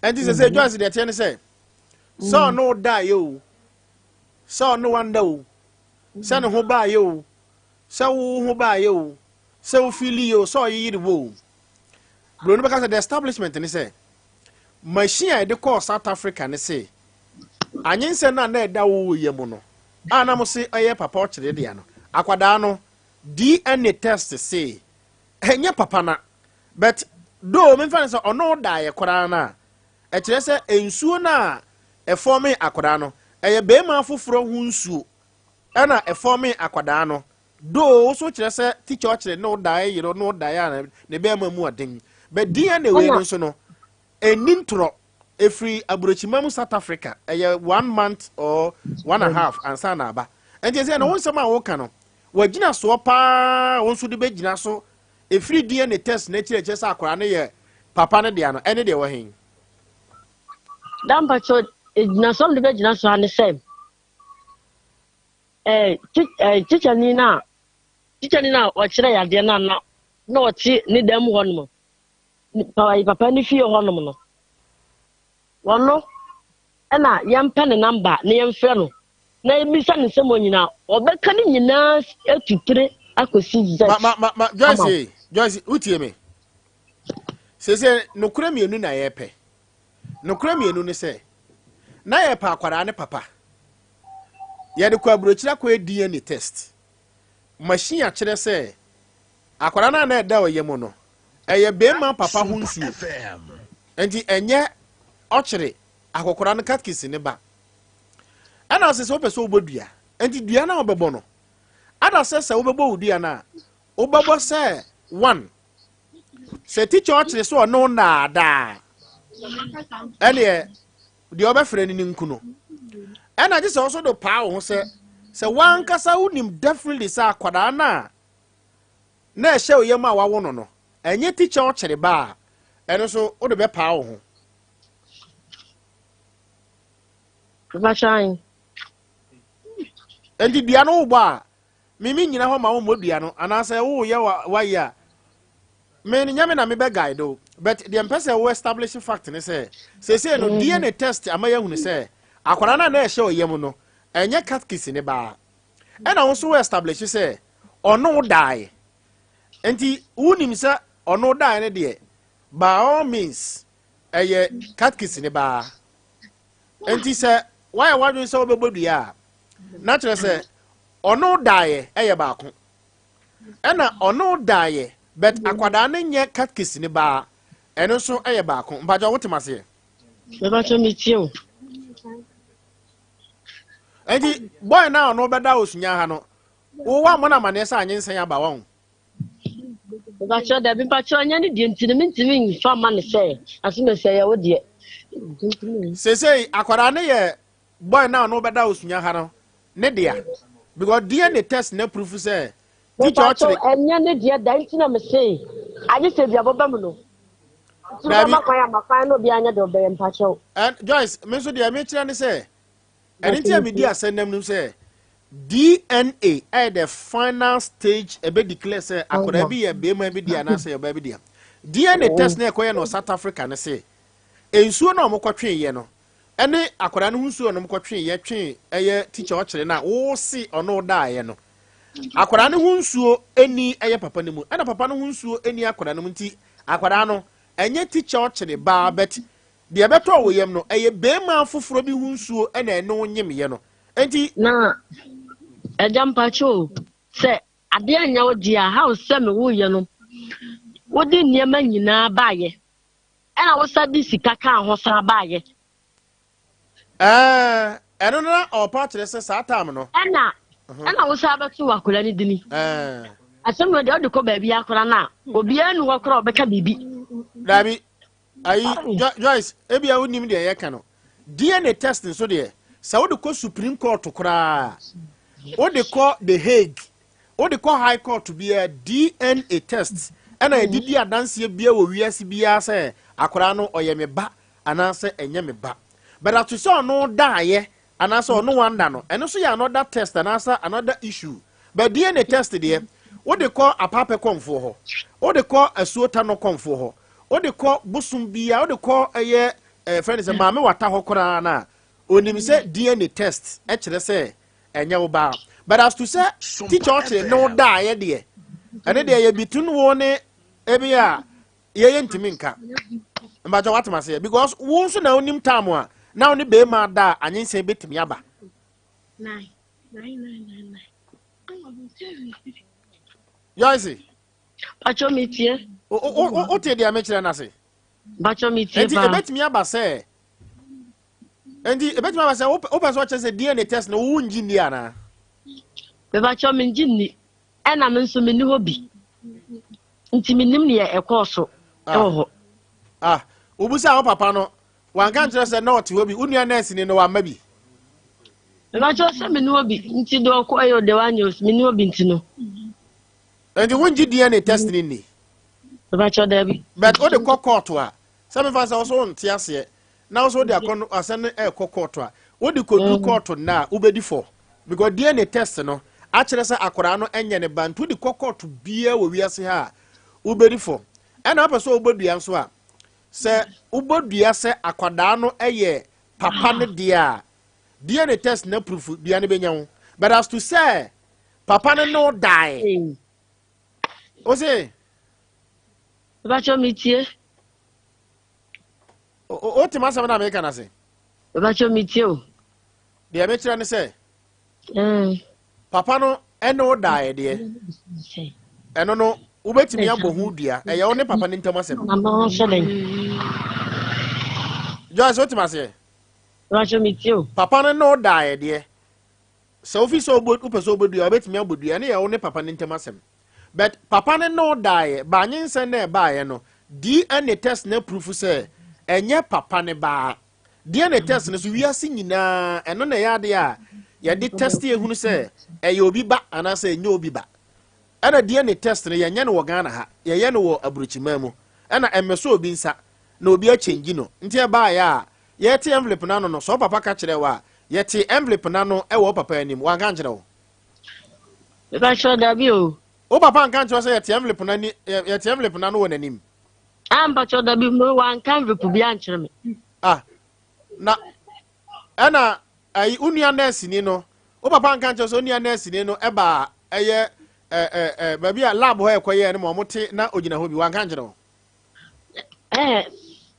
Anti sese Joyce de tie ne say so no die yo. So no wonder o. Se no ho ba yo. Se wo ho ba yo. Se wo feel yo so yiri wo. Bro no because the establishment ni say machine de call South Africa ni say anyense na da wo yemu no. Ana mo say oye papa o kire de ya no. Akwada no DNA test say enye papa na but do me fa say ono die kwara na e kire say ensuo na e forme akwada no eye be ma foforo hu nsuo ana e forme akwada no do so kire say teacher kire no die yiro no die ana ne be ma mu aden but DNA we no so no enintro every abrochimam South Africa 1 month or 1.5 ansa na aba enti say na won sama wo ka no wagina so pa won so de be gina so every DNA test na kire say akwada ne ye papa ne de ano ene de wo hen Dan ba cho na som de be gina so ane sem. Teacher ni na o kire ya de na o ti ni dem ho no. Papa ni fie ho no no. Wono na yempa ne number na yemfre no. Na emisa ne sem onyina obeka ni nyina etutire akosi Z. Joyce utie me. Sese no kura mienu na yepe. No kura mienu ne se na yepa akwara ne papa. Ye de kwa brochira kwa DNA test. Machine a kire se akwara na da oyemo no. Eye be ma papa hu nsuo. Enti enye ochire akokora no katkisi ne ba. Ana se opeso obodua. Enti dua na obebo no. Ada se obebo odua na. Obebo se 1 se teacher ochire so no na da. Ene de obefre ni nkuno. Ena je se also do pa wo se wan kasa unim definitely sa akwada na ehye oyem a wawo no no. Enye teacher ochire ba. Eno so o de be pa wo ho. Ba shine. Enti dua no wo a mimi nyina ho ma wo modua no anase wo ye wa ya me ni nyame na me be guide o but the person we establish fact ni say no DNA test amaya hu ni say akwara na ehye oyem no enye catchis ni ba e na wo so establish say ono die enti unim say ono die ne de by all means eye catchis ni ba enti say why wadun say obebodua natural say ono die eye ba ko e na ono die but akwada ne nye catchis ni ba eno so eye ba ko mpajo wotemase Me ba cho mi tio. Enti boy na ono beda osunya ha no wo wa mo na mane sa anyensen aba won Bacho da bi bacho anya ne die ntini mintimi fa ma ne say aso me say ya wo die Sesei akwara ne ye boy na no beda osunya ha no ne dia because DNA test na proof say teacher bacho ochre anya ne die da ntina me say aje se bia boba mu no tuba makwan no bi anya do be mpacho and Joyce me so dia me kira ne say anything me di asendam no say DNA at the final stage ebe declare say akwara bi ye be ma bi dia na say ba bi dia DNA test na ekoye no South Africa ne say ensuo na omokotwe ye no ene akwara no nsuo no omokotwe ye twe eye teacher ochre na wo si ono da ye no akwara no nsuo eni eye papa ne mu ena papa no nsuo eni akwara no nti akwara no enye teacher ochre ba bet de beto wo yem no eye be ma foforo bi nsuo ena eno nyem ye no enti na ejampacho se ade anya wo dia how se me wo ye no wo di niema nyina baaye ena wo sa di sika ka ho sa baaye eno na opa kire se satam no ena wo sa beto wakola ni dini asem no de odiko ba bi akora na obi anu wakora obeka bibi dabi ayi Joyce ebia wonim de ye ka no DNA testing so de sa wo de ko Supreme Court kora wo de ko The Hague wo de ko High Court bi a DNA test ena edidi adanse bia wo wiase bia se akora no oye me ba anase enye me ba but at so no daaye anase ono wanda no eno so ya another test anase another issue but DNA test de wo de ko apape konfo ho wo de ko asuota no konfo ho wo de ko busum bia wo de ko eye friend say maame wata ho kora na onim se DNA test e kire se enye wo ba but as to say teacher ochre no daaye de ene de ye bitun wo ne ebia ye ntimi nka mbajo watama say because wo so na onim time a na oni be ma da anyense betimi aba 9 Yoisi bacho mitie o te dia me kire na say bacho mitie ba betimi aba say endi betimi aba say o person che say DNA test no wo engineer na be bacho mi njini ena me nso me ni hobi nti minim ne ekoso eho obusa wo papa no wan kan kire say not hobi unua nurse ni no wa ma bi be bacho se me ni hobi nti do ko ayo de wanyos me ni hobi nti no endi wonji DNA test ni be bacho dabi but o de court a se me fa say so ntia se na so de akon asen court a o de ko court na ubedi for because DNA test no a kire say akora no enye ne bantu de court bia wo wiase ha ubedi for ena apeso obodua nso a se ubodua se akwada no eye papa ne dia DNA test na proof dia ne benyawo but as to say papa ne no die o say bacho mitie o te masa na America na say bacho mitie o dia me kire ne say papa no eno die de eno no ubetimi abohu dua eye wo ne papa ne ntamasem Joyce what ma say bacho mitie papa no die de so fi so upeso obodua ubetimi abodua ne ye wo ne papa ne ntamasem but papa no die ba nyense na ba ye no DNA test na proof say enye papa ne ba DNA test no so wiase nyina eno na ya de a ye de test ehunu say eye obi ba anase enye obi ba ana DNA test no ye nye no wo Ghana ha ye ye no wo abrochima mu ana emeso obi nsa na obi a change no nti e ba ya ye te envelope na no so papa ka kire wa ye te envelope na no e wo papa anim wa kan kire wo ba sho da bi o papa kan kire say ye te envelope na ni ye te envelope na no wo nanim ba sho da bi mo wa kan envelope bi an kire me na ana ai unua nurse ni no papa kan kire so unua nurse ni no e ba eye baby a lab ho ekoye ne mo mote na ogina ho bi wan kan kire wo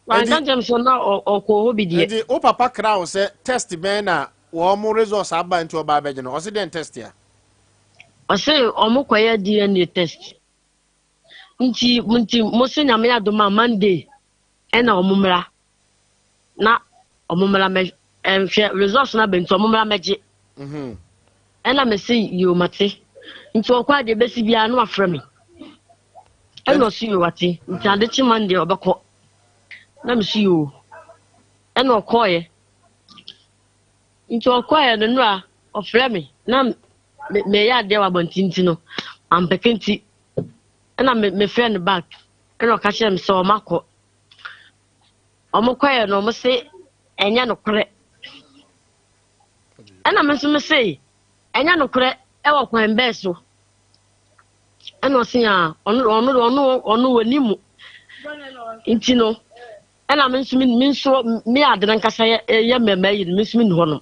wan kan kire so na okwo ho bi die ndi o papa crown say test ben na wo mo results aba nti oba abeje no o se den test ya o se o mo koye DNA test nti mo se nyame adoma Monday ena o mumra na o mumra me results na bento o mumra meje ena me se yo mate nti okwa de besi bia no afra me ɛna ɔsi yo wate nti adekye Monday ɔbɛkɔ na me si yo ɛna ɔkɔɔyɛ nti ɔkɔɔyɛ no no a ɔfrɛ me na meyɛ adeɛ wɔ abɔntinti no ampɛkɛ nti ɛna me frɛ no back ɛna ɔka kyerɛ me sɛ ɔmakɔ ɔmokɔɔyɛ no ɔmo se ɛnyɛ nokorɛ ɛna me nso me se ɛnyɛ nokorɛ ɛwɔ kwan bɛɛ so ɛna ɔse a ɔno wɔ nimu nti no ɛna me nso me adena nkasa yɛ mmɛmɛ yi no me nso me ni hɔ no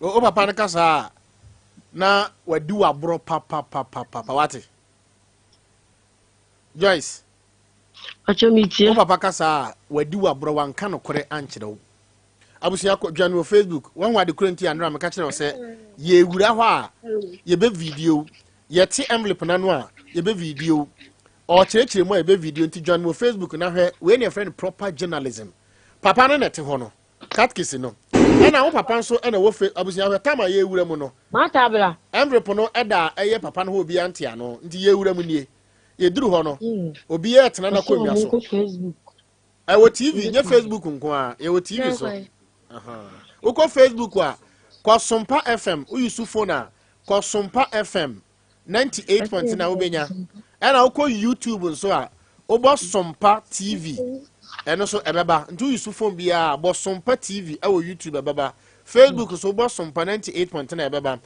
o papa no kasa na wadi waboro papa wate Joyce acho mitie o papa kasa wadi waboro wanka no kore ankyerɛ wo abusia ko dwan wo Facebook wan wade kurenti anra me ka kyerɛ wo sɛ ye wura hɔ a ye be video ye te envelope na no a ye be video o kyerɛkyerɛ mu a ye be video nti dwan wo Facebook na hwɛ we ne friend proper journalism papa no nete hɔ no katkisi no ɛna wo papa nso ɛna wo fe abusia hwɛ tama ye wura mu no mata bra envelope no ɛda ɛyɛ papa no ho obi antia no nti ye wura mu nie ye duru hɔ no obi yɛ tena na kɔmia so ɛwɔ TV nye Facebook nko a ye wɔ TV so Uko Facebook wa kwa Sompa FM uyusu phone a kwa Sompa FM 98.9 na ubenya ena uko YouTube nso a obo Sompa TV eno so ebeba nti uyusu phone bia bo Sompa TV ewo YouTube ebeba Facebook so obo Sompa 98.9 na ebeba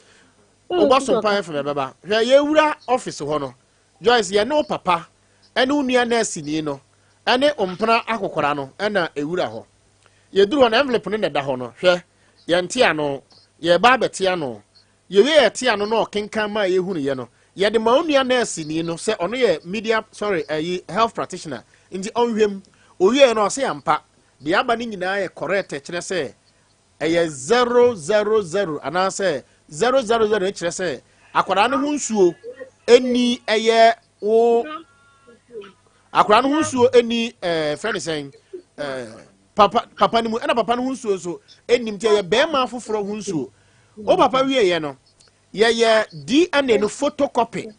obo Sompa FM ebeba hwe ye wura office ho no Joyce ye no papa ene unua na asini no ene ompra akokora no ena ewura ho ye duru na envelope ne da ho no hwe ye ntia no ye ba betia no ye we ye tia no no kenkan ma ye hunu ye no ye de ma onua nurse ni no se ono ye media health practitioner nti onhwem owie no se ampa de aba ni nyina ye correct kire se eye 000 ana se 000 kire se akwara ne ho nsuo eni eye wo akwara ne ho nsuo eni friend saying papa ni mu ena papa no hunsuo so enim tie ye bema afoforo hunsuo o papa wie ye no ye DNA no photocopy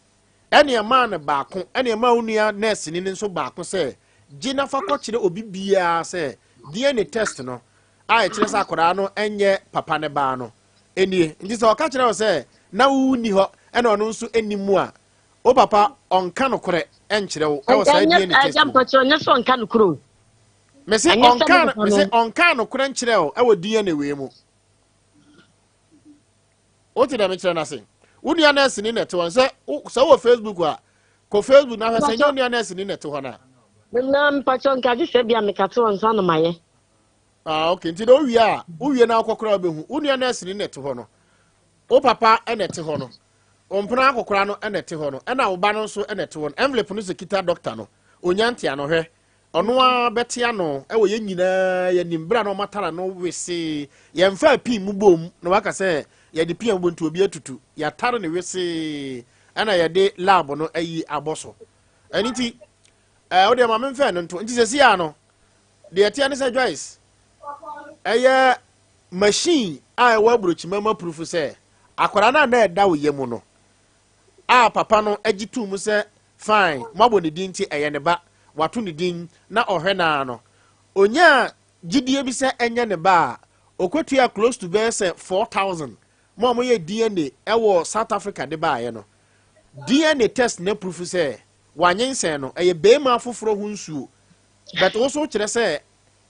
ene ma na baako ene ma onua nurse ni nso baako se gina fa ko kire obi bia se DNA test no a kire sa akora no enye papa ne ba no enie nti se o ka kire o se na wu ni ho ene ono nso enimu a o papa onka no kore enkire wo e wo sa DNA test me say on kan no kura nkyerɛ o ɛwɔ DNA we mu o ti da me kyerɛ na se wonua na asini net won sɛ wo Facebook a ko Facebook na hwɛ sɛ wonua na asini net hɔ na na mpacho nka di se bia me ka to nsa no maye okay nti do wie na akokora obehu wonua na asini net hɔ no o papa ɛnet hɔ no ompra akokora no ɛnet hɔ no ɛna wo ba no nso ɛnet hɔ no envelope no se kita doctor no onyantia no hwɛ ono a betia no ewo ye nyina ye nimbra no matara no wese ye mfa pi mu bom no waka se ye de pia mbontu obi atutu ya tare ne wese ana ye de lab no ayi aboso aniti o de ma memfa no nto nti sesi ya no de etia ne se Joyce eye machine a wa brochi mama proof se akwara na eda wo ye mu no a papa no agitu mu se fine mabo ne di nti eye ne ba watu ni din na ohwe na no onya gidie bi se enye ne ba okwetu ya close to be say 4000 mo ye DNA ewo South Africa de ba ye no DNA test na proof say wanyense no eye be ma foforo hu nsuo but also kire say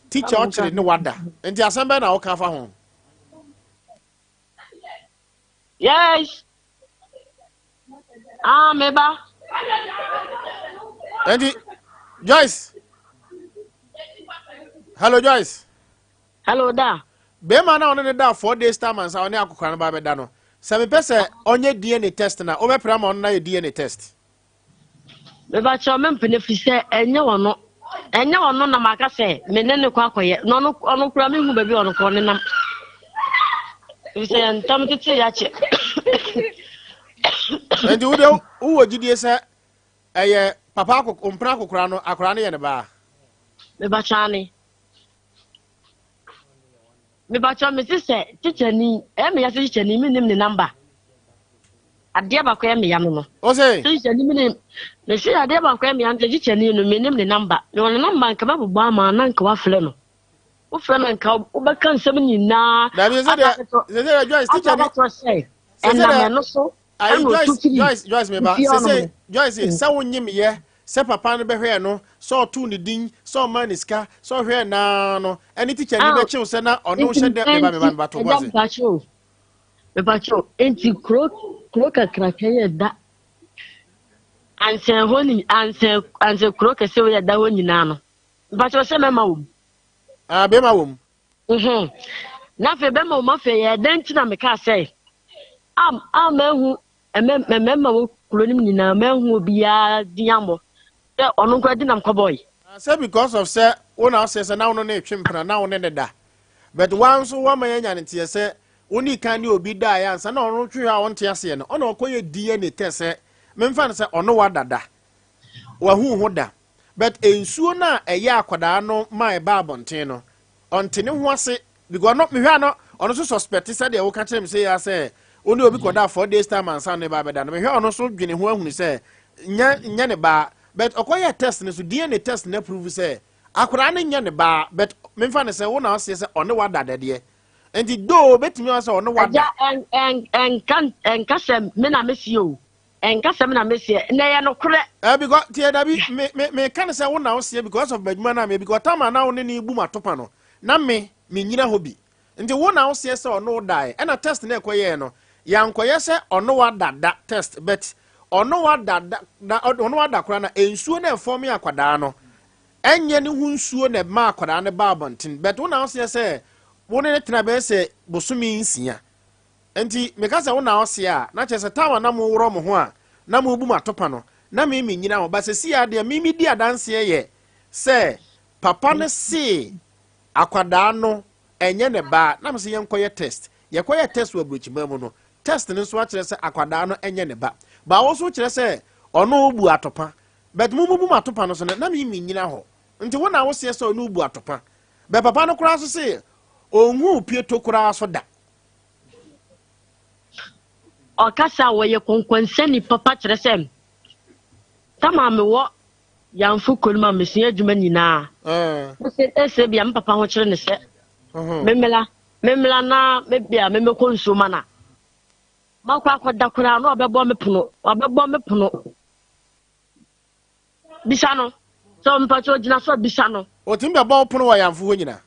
teacher o kire ne wada enti asembe na o ka fa ho yes meba enti Joyce. Hello Joyce. Hello da. Be man na on da 4 days time and sa on akokra na ba be da no. Se me pese onye DNA test na o be pra ma on na DNA test. Me ba cho me mpene fi se enye wono. Enye wono na maka se me ne ne kwa koye. No ono kura me hu ba bi ono ko ne nam. Fi se ntam tete ya che. Enti wo wo gidie se eye papa ompra akokra no akora ne ye ne ba. Me ba chani. Me ba cho me se teacher ni me ya se teacher ni me nim ne number. Adia ba kwa me ya no. O say. Teacher ni me ne say adia ba kwa me ya teacher ni no me nim ne number. Me won number nka ba bobba ma na nka wa fle no. Wo fle no nka wo be kan sem nyina. Da be say the Joyce teacher ni. And na me no so. Joyce me ba. Say Joyce say wonyim ye. Say papa no be hwe no. So tu ni din, so maniska, so hwe na no. Any teacher ni be chiw say na ono hye de me ba to boss. Me pacho enti kro kakra kaya da anse honi anse kro kese we da honi na no me pacho se mema wo be ma wo na fe be ma wo ma fe ye den tina me ka say mehu mema wo kro nim ni na mehu obia diambo e onu kwa dinam ko boy say because of say wona say na wono na etwempra na wono ne da but once wo ma yanya ntie say oni kan ni obi da ya nsa na onu twe a wonte ase no ona okoye DNA test memfa no se ono wadada wa hu da but ensuo na eye akwada no mai ba bonten no onte ne ho ase because no mehwa no ono so suspect say de wo ka kire me say ya say oni obi koda 4 days time ansa no ba beda no mehwa ono so dwene ho ahunu say nya ne ba but okoye test ne so DNA test na prove say akwada no nya ne ba but memfa no se wo na ase say ono wadada de and the do betimi asa ono wada en kasem me na mesio en kasem na mesie na ye no kure because tie da bi me kan say wo na wo sie because of badwuma na me because tama na wo ne ni bu matopa no na me nyina hobi nti wo na wo sie say ono dai e na test na ekoye no yankoye say ono wada da test but ono wada ono wada kura na ensuo na form ya kwada no enye ne hu nsuo na ma kwada ne ba bontin but wo na wo sie say wone tena be se bosumi nsia enti mekasa wona ose a na chese tawa na mo woro mo ho a na mo bu matopa no na me nyina ho ba se sia de me di adanse ye se papa ne se akwada no enye ne ba na me se yenkoye test yekoye test wa brochima mu no test ne so a kire se akwada no enye ne ba wo so kire se ono obu atopa but mu bu matopa no so na me nyina ho nti wona wo se ono obu atopa be papa no kura so se onwu pieto kura so da o kasa wo ye konkwanse ni papa kire sem tama me wo yamfu kolma mesia adwuma nyina ese bia papa ho kire ne se memela na mebia memekonso mana makwa akoda kura no obebo me pono bisano so mpacho gina so bisano o timbe bo pono wa yamfu ho nyina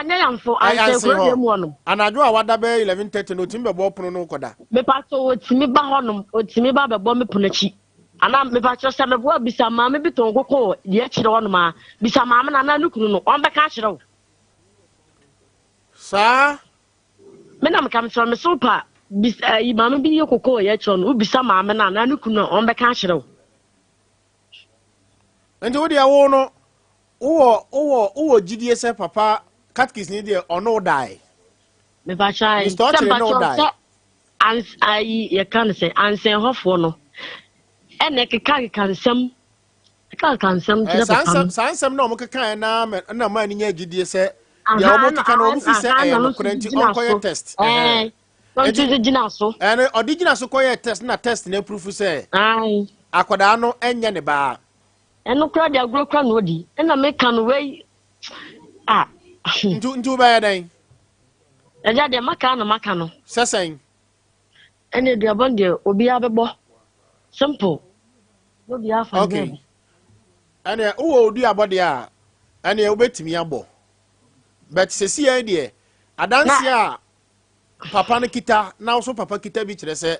nya yamfo anse ko dem wono anadwo a wada be 11:30 no timbe bo pono no koda me pato otimi ba honom otimi ba bebo me ponachi ana me pato se me bo bisa ma me biton kokko de akire wono ma bisa ma me na nukunu no on be ka akire wo sa me na me kam so me Sompa bisa yi ma me bi kokko ye akire no bisa ma me na nukunu on be ka akire wo enti wo de awo no wo gidie se papa catkis ni de ono die me ba chai ai ye kan se ansen hofo no ene keka kansem kire papa sansem na omkeka na ma ni nya gidie se ya omkeka na omu fi se no kurenti onkoye test onto gina so ene odigina so koye test na test na proof se ai akoda no enye ne ba eno kra dia grokra no di ena me kan we ntu ba ya dan eja de maka no sesen ene dia bon de obi abebo simple no dia fa okay ene wo odi abode a ene obetimi abo but sesi ya de adanse a papa no kita na so papa kita bi kire se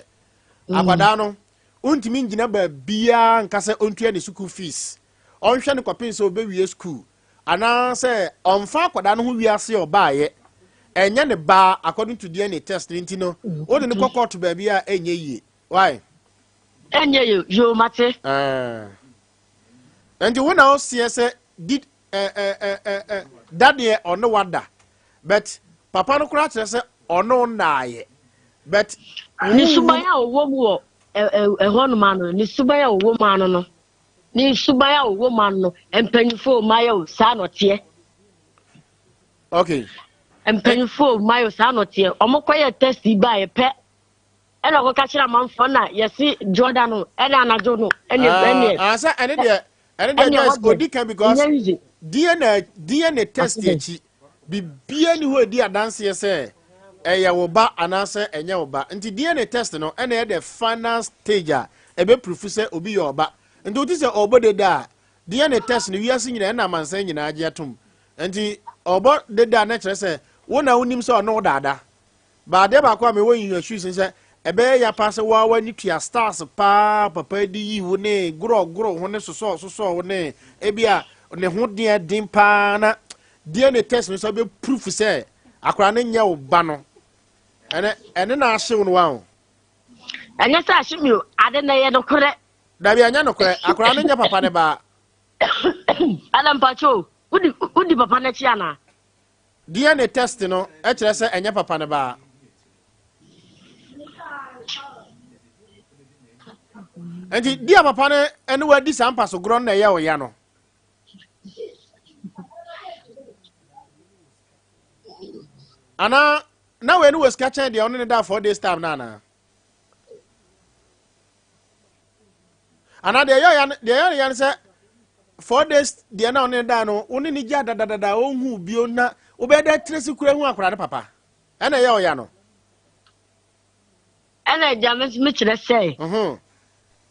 akwada no untimi ngina ba bia nkase ontua ne school fees onhwe ne kopin so obewie school ana se onfa akwada no ho wiase obaaye enye ne ba according to DNA test ntino o de ne kokot ba bia enye yie why enye yo mate enti wona o sie se did dadie ono wada but papa no kura kire se ono naaye but ni subaya owo mu o ehonu manu ni subaya owo manu no ni subaya owo manu empanyfo mayo sa no tie okay empanyfo mayo sa no tie omokoye test ba ye pe ɛna ɔkɔ kakyira amanfo na yɛsi Jordan no ɛna anadzo no ɛne asa ɛne deɛ just odi kan because DNA test echi bibia ni ho edi adanse sɛ ɛyɛ wo ba anase ɛnyɛ wo ba nti DNA test no ɛna the final stage a ebe proof sɛ obi yɛ ɔba nti oti sɛ ɔbɔ de da DNA test no wiase nyina ɛna amansan nyina agye atom nti ɔbɔ de da na kyerɛ sɛ wo na wonim sɛ ɔno dada ba de ba kwa me wo yin shoes sɛ ebe ya pass wa wani tua stars pa papa di yi wo ne gro ho ne soso wo ne ebia ne ho de din pa na DNA test no so be proof sɛ akora ne nya wo ba no ene na ahyew no wa ho anya sa ahyew o ade na ye no kore da bi anya no kore akora ne nya papa ne ba adam pacho udi papa ne chia na DNA test no e kire sɛ enya papa ne ba enti dia papa ne ene wadi sampa so gro na ye wo ya no ana na we no was catching the only that 4 days time na ana de yo say 4 days de na only that no oni ni gya dadadada onhu bio na obeda tresi kura hu akora de papa ena ye o ya no ena james me kire say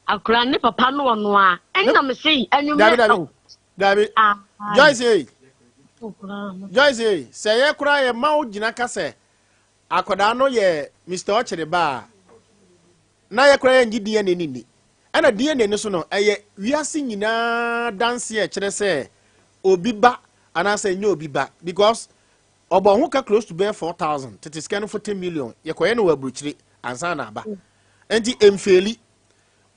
akora ne papa no ono a enya me sei enwum David Joyce say ye kura ye ma ogina ka say akoda no ye Mr. Ochire ba na ye kura ye ngidie ne nini ena die ne so no eye wiase nyina dance ye kire say obi ba anasa nya obi ba because obo ho ka close to be 4,000 tete scan for 10 million ye koye no wabuchiri ansa na ba enti emfeli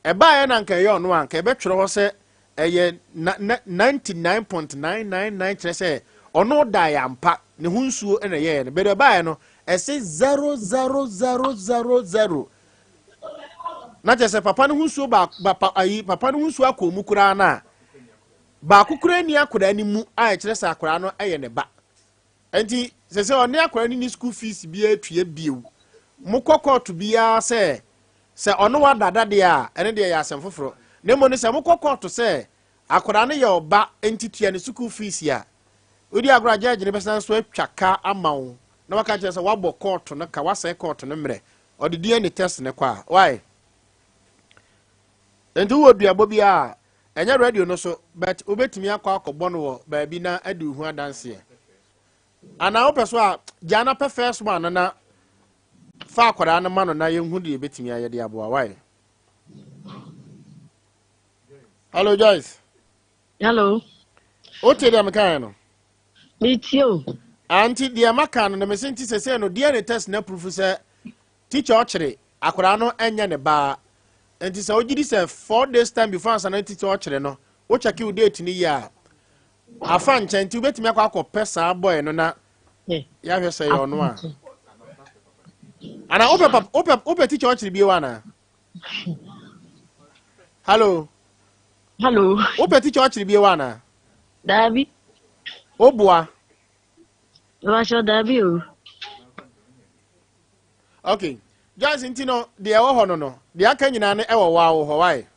eba ye na nka ye ono anka e betwere ho se eye 99.999 kire say ono da ya mpa ne hunsuo ena ye ne be ba ye no ese 00000 na jese papa ne hunsuo ba papa ne hunsuo akomu kura na ba kukura ni akoda ni mu a kire say akoda no eye ne ba enti se oni akoda ni school fees bi atue biewu mu kokot bia se ono wa dada de a ene de ya asem foforo ne mo ne se mu kokot se akoda no ye oba enti tua ne school fees ya odi agora judge ne besan so atwaka amawo na waka kire se wabọ court no ka wasa court no mre odi DNA test ne kwa why enti wo duabo bia enye radio no so but obetimi akọ akọbọ no wo ba bi na adi hu adanse ana opeso a jana pe first one na fa akwara na mano na yenhu de betimi ayede aboa why hello Joyce hello ote dem kan no mitio anti de maka no me senti sese no DNA test na proof se teacher ochire akwara no enya ne ba enti se ogidi se 4 days time before answer na teacher ochire no wo check you date ni ya afa nchenti ubetimi akọ akọ pesa boy no na ya hwe se yo no a ana ope teacher ochire bi wana hello ope teacher ochire bi wana dabi obua washo dabi o okay just intino de ewo ho no de aka nyina ne ewo wa wo ho why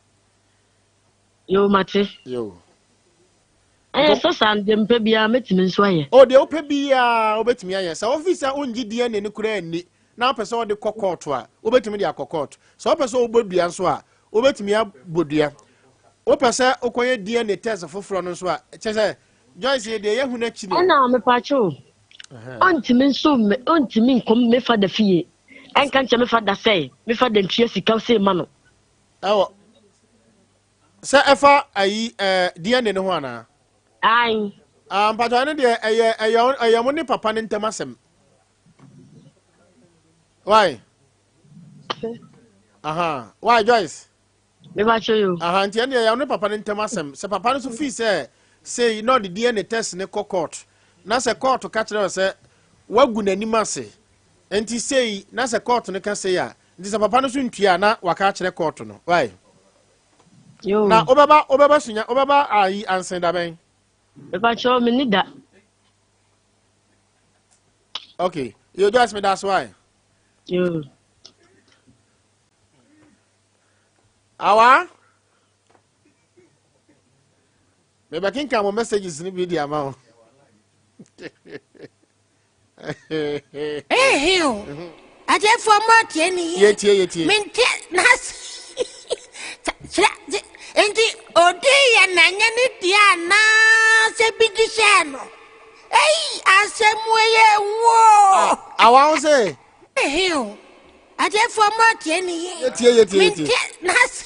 yo mate yo so sande mpe bia metimi nso aye o de ope bia obetimi aye sa officer ongi DNA ne kura ani na pese o de kokot a obetimi de akokot so opese obodua nso a obetimi abodua opese okoye DNA test foforo no nso a chese Joyce de ye hu na chi no na me pacho ontimi nso ontimi nkom me fa da fie enka nche me fa da sei me fa da ntue sika sei ma no awo se efa ayi DNA ne ho ana ai pacho ne de eye mo ne papa ne ntemasem why why Joyce me pacho yo nti ene eye ne papa ne ntemasem se papa ne so fi say no the DNA test ne court na se court ka kire se wagu nani mase enti say na se court ne ka say ya nti se papa no so ntua na waka kire court no why yo na obeba sunya obeba ayi ansen da ben me pacho me ni da okay you just me that's why yo Awa? Maybe I can come on messages in the video amount. Hey, I just for more Jenny. Yet, Mint nas. And the Ode and Nanyani Diana, say big shano. Hey, I said, whoa. I won't say. Hey, I just for more Jenny. Yet. Nas.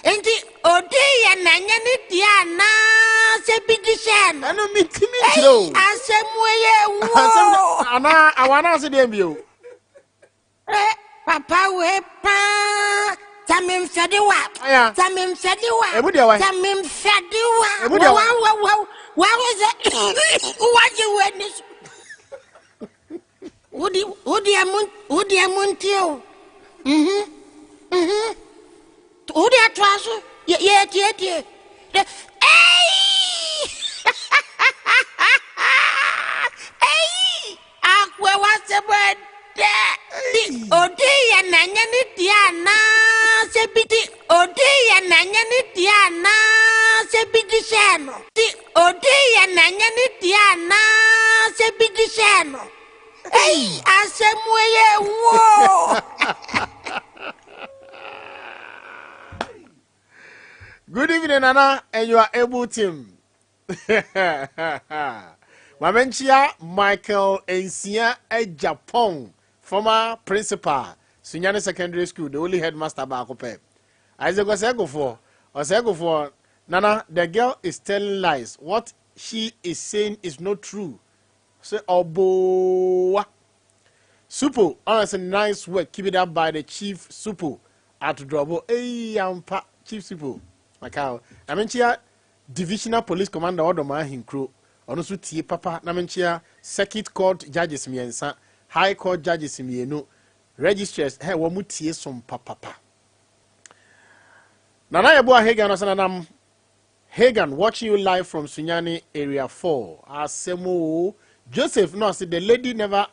And the Ode and Nanyani Diana, say big shano. I don't mean to me, Joe. I said, whoa. I want to see them you. Papa, wepa. Tamim Fediwa. Tamim Fediwa. Tamim Fediwa. Wow. What was it? What you witness? Would you Montio? Who they trust? Yet. Hey! Where was the bird? Ode and Nanyani Diana, Sebiti, Ode and Nanyani Diana, Sebiti Shano. Ode and Nanyani Diana, Sebiti Shano. Hey, I said, whoa. Good evening, Nana, and you are able to. Mamenchia Michael Nsia Japan, former principal, Sunyani Secondary School, the only headmaster Bakope. Isaac was ego for Nana, the girl is telling lies. What she is saying is not true. Say Obo Supo, honestly, nice work. Keep it up by the chief Supo at Drobo. Hey, Chief Supo. Macau. Mamenchia Divisional Police Commander Odoma Hinkro. Onosu tie papa na menchia circuit court judges miensa high court judges mienu registrars he wo mutie Sompa papa Nana Yebo Hagan osanam Hagan watching you live from Sunyani area 4 Asemo Joseph no say the lady never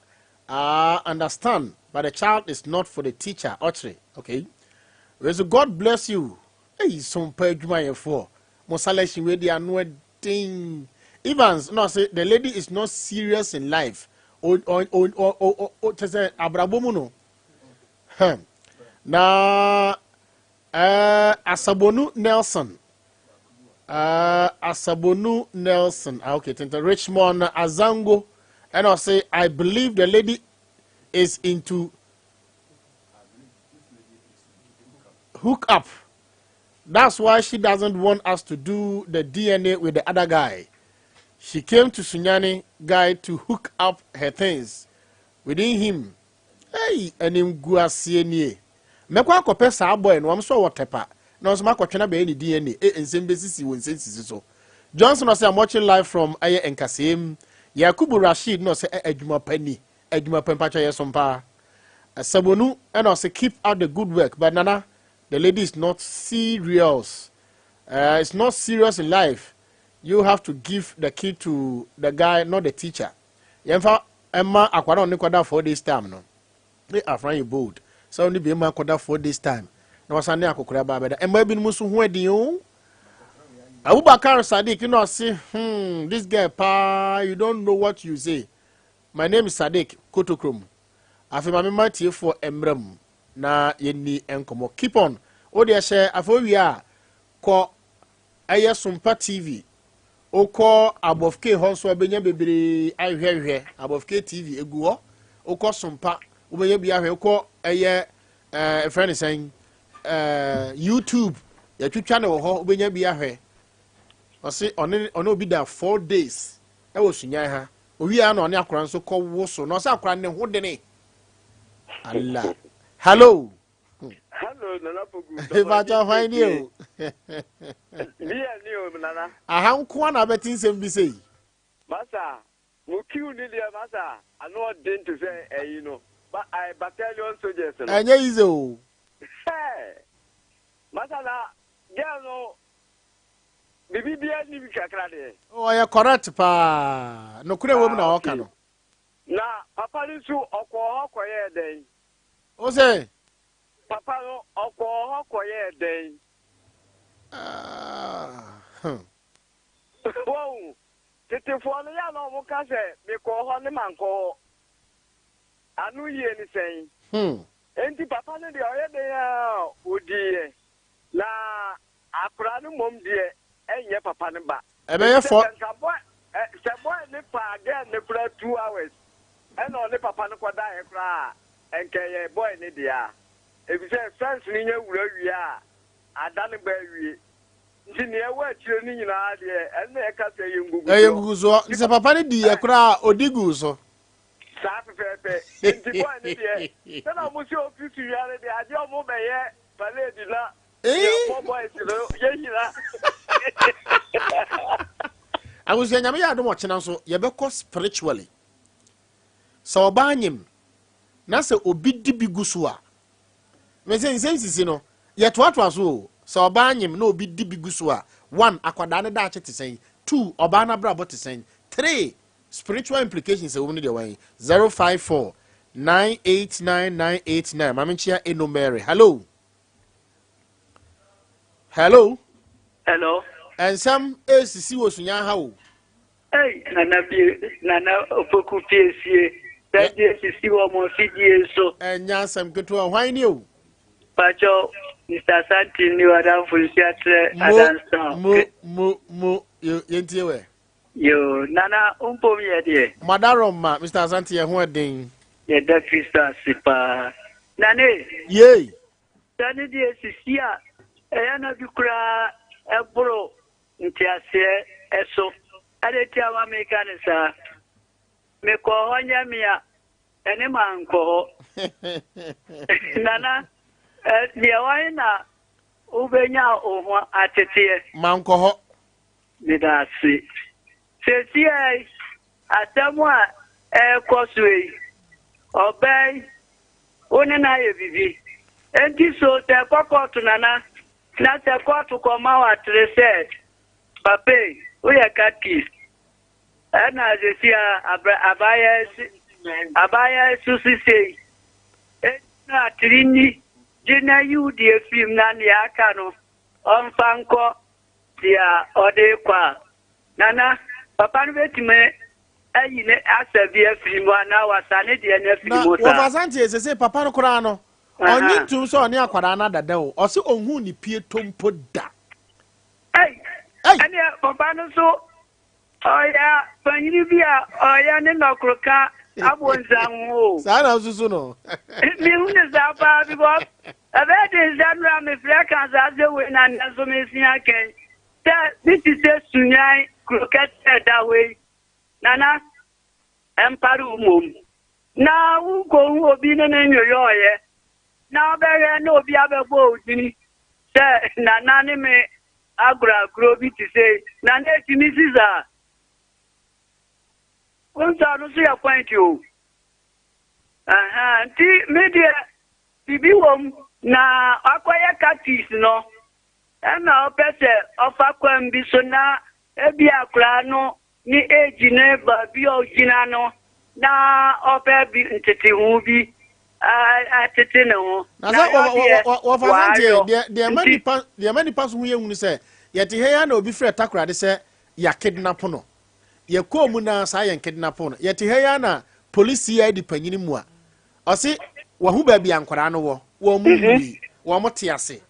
understand but the child is not for the teacher Ochre okay so God bless you hey Sompa adwuma yefo mo selection we dey anu ding Evans, no, say the lady is not serious in life. Abrabomuno. Na Asabonu Nelson. Okay, Richmond Azango. And I'll say, I believe the lady is into hook up. That's why she doesn't want us to do the DNA with the other guy. She came to Sunyani guy to hook up her things within him. Hey, and him guasienie. Mekwa kope sa boy no am so watepa. Na so makotwena be any DNA. Nsem besisi won sensisi so. Johnson no say I'm watching live from Aye Nkasem. Yakubu Rashid no say adwuma pani. Adwuma pampacha yesompa. Sabonu and no say keep out the good work. But Nana, the lady is not serious. It's not serious in life. You have to give the key to the guy, not the teacher. Yemfa Emma akwara oni kwada for this time no. They are from you bold. So only be Emma kwada for this time. Na wasane akokora ba beda. Emma bi musu ho adin o. Abubakar Sadiq, you know say, this guy pa, you don't know what you say. My name is Sadiq Kotokrom. Afi mama matie for Emram na yeni enkomo. Keep on. O de share afo wi a ko aye Sompa TV. Oko above K honso abenya bebre ahwehwe above K TV egu ho oko Sompa ubenya bia hwe oko eye friend saying YouTube ya twitwa ne ho ubenya bia hwe ose ono obi da 4 days e wo sunyan ha owi a na one akora nso ko wo so no se akora ne ho de ne Allah hello Nana Poku. Ibacha find you. Nana. Aha nko na betin sem bi sei. Masa, mo kiu ni dia masa. I know den to say you know. But I battalion soldiers. Anya izo. Masa na girl no bibi bia ni bi kakra de. Oh, ya correct pa. No kure wo na oka no. Na papa ni su okoye den. O say papa no oko ye den wow tetefoɔ no ya no mo ka sɛ me kɔ hɔ ne manko anu yie ni sɛn enti papa no de ɔyɛ den a odiye na akora no mom de ɛnyɛ papa no ba ɛbɛyɛ fɔ sɛ boy ne pa again ne kura 2 hours ɛna ɔne papa no kɔda yɛ kora ɛnkɛyɛ boy ne dia ebisɛ fence ni nya wura wie a ada ne ba wie nti ne ɛwɔ akyire ni nyinaa deɛ ɛna ɛka sɛ yɛ ngugu so nse papa ne di yɛ kora odigu so saa pɛpɛpɛ nti boy ne deɛ sɛna mo si office wiare deɛ ade ɔmo bɛyɛ paledi na yɛ boys no yɛ nyina awusia nyame yɛ adom ɔkyena so yɛbɛkɔ spiritually sɛ ɔba anyim na sɛ obi di bi gu so a mese nsɛm sisi no yɛtoatoa so sɛ ɔba anyim na obi di bi gu so a 1 akwadaa ne daakye te sɛn 2 ɔbaa na brabɔ te sɛn 3 spiritual implications ɛwɔ mu no deɛ wɔn 054 989989 mamenkyia eno mary hello Nsem Sisi wɔ sunya ha o hey nana Poku Piesie that Sisi wɔ mo fidie so enya Nsem keto hwan ni o pacho Mr. Santi ni wadan fulsiatre adansan mo yentie we yo nana umpom ye de madaroma Mr. Santi ye ho den ye da Christa sipa nane ye tani de Sisi a eyana bi kura ebro ntiase eso adeti awa mekanisa me ko honya mia ene manko nana ne wai na ubenya oho atete manko ho midasi sesi ai atamu a ekosui obey one na ye bibi enti so te kokotu nana na te kotu koma wa treset pape uya katis ana jesia abaya susisi na trini jina yudi efim na ni aka no onfanko dia ode kwa nana papa no betime ayi ne asabi efim na wasane dia na efim mo sa wa santi sese papa no kura no onyi ntum so oni akwara na dada o ose ohun ni pie tompo da ani papa no so oya panyiri bia oya ne nokroka abonzanwo sa na susu no mi hunu za pa because abede zanra me freka za ze we na nso me sia ken this is a sunyai croquet that way nana emparu mum na wu ko obi ne nyoyo ye na obere na obi abegbo odini se nana ni me agra grobi ti say na neti misiza unsa no so ya point you ti media bibi wom na akoye katis no na opese ofa kwam bi so na ebi akra no ni age ne ba bi ogina no na ope bi ntete hu bi atete ne ho na wo fa sante de mani pass hu yehunu se yete he ya na obi frɛ takra de se ya kidnap no ye ko mu na sa ye kidnap no yete he ya na police ya di panyini mu a ɔse wo hu ba bi ankwara no wo mu bi wo mo te ase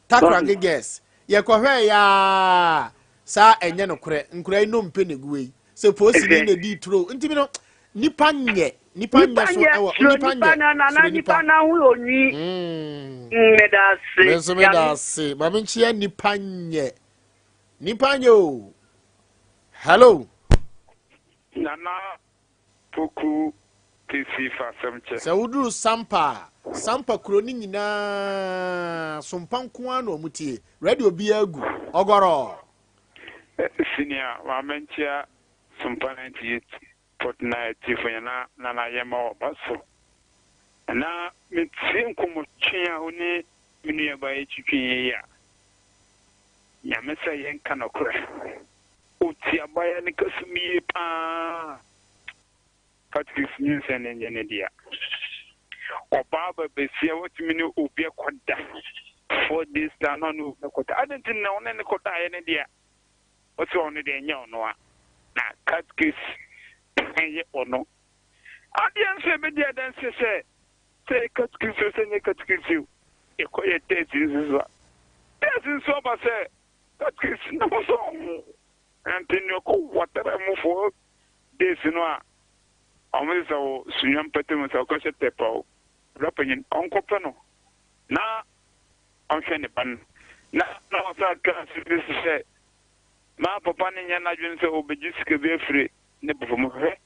takra geges ye ko hwɛ ya sa enye no kore nkura no mpe ne guwe se police ni na di tro ntimi no nipa nye so ewo nipa na hu onyi medase ba menchia nipa nye o hello nana Poku Piesie fa semche se wuduru sampa kuro ni nyina sompanko an no mutie radio bi agu ogoro senior wa menchia sompa 98 fortnight tifanya na yema obaso na mitsin kumutwia oni minu ya ba etwitwe ya nyamesa yenka no kore oti abaya ne kasumi pa patrick nsen enye dia Baba Bessia, what you mean, Ubia Quanta for this town on Ubia. I didn't know any Kota any idea. What's on the young no? Now, cut kiss or no. I didn't say, but yeah, then say, cut kiss and you cut kiss you. You call your taste is what. This is so much, say, cut kiss no song. And then you go whatever move for this, you know. I'm going to say, Sunyam Petum, so I can say, rapping Uncle Pano. Now, I'm saying it, now, I can't say, my papa and Yana Jones will be just free, never from her.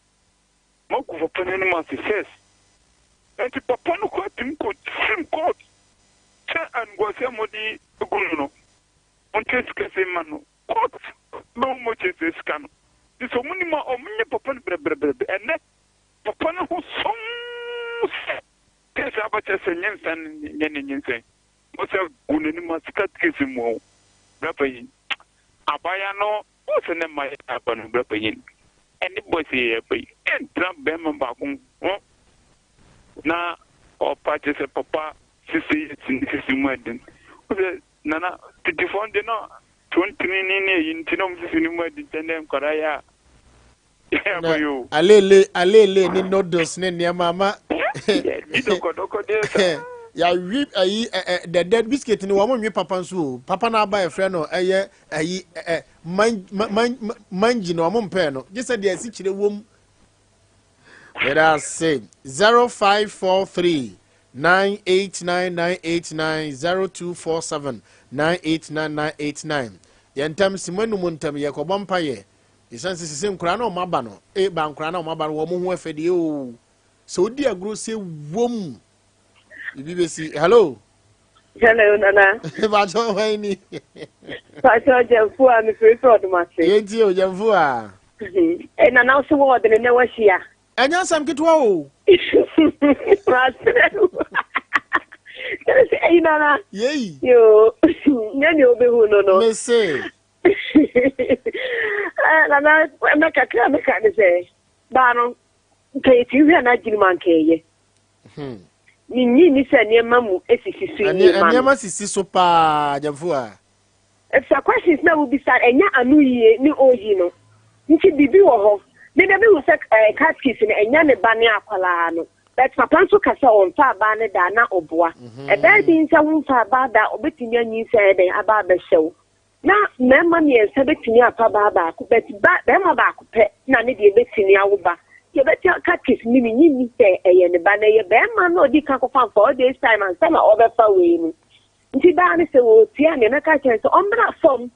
Moku for Panama says, and the papa no quite in court, same court. And was somebody Guno. On Tesca Manu, court, no much is this can. It's a minimum of many papa and that papa who songs. Yes, about just a yen say. What's a Gunima cut kissing more? Rapping. Abayano, what's the name my happen, rapping? Any boy say, and Trump Bema Bakum. Now, or patches a papa, Sisi, Sisi wedding. Nana, did you find the no 20 in Tinom Sisi wedding, and then Koraya? Alele, ni noodles, ni mama. Ya whip the dead biscuit ni wamo nwe papa nso papa na aba e frɛ no eye manji no wamo mpe no je said dey si kire wom. Let us say 0543 989 0247 989989 yentam simanu muntam ye kobom paye isansi sisi nkura na o maba no ba nkura na o maba no wo ho afede o so di agro se wom BBC. Hello. Hello, Nana. Bajo wani. Bajo Jamfu, I'm free for the match. Yenti o Jamfu a. Eh, Nana so what the ne washia. Anya sam kitwa o. Hey Nana. Yey. Yo. Nyani obehu no. Me say. Nana, make say. Ba no. Kai ti hwe na jiniman keye. Ni se niema mu esisi so ni ma. Niema sisi so pa Jamfu a. If the questions na will be start enya anu yie ni oyi no. Nti bibi wo ho. Me be hu se caskis ni enya ne ba ne akwala no. But papa nso kasa on fa ba ne da na oboa. E be di nsa wo fa ba da obetimi anyi se den aba ba hyew. Na mema ne ensa betimi apa ba ko bet ba ma ba ko pe na ne de betimi awo ba. You better cut kiss me, you say, a banner, your band no di can confirm for this time and summer over for way. Tiban so, Tiana, and catch so on that form.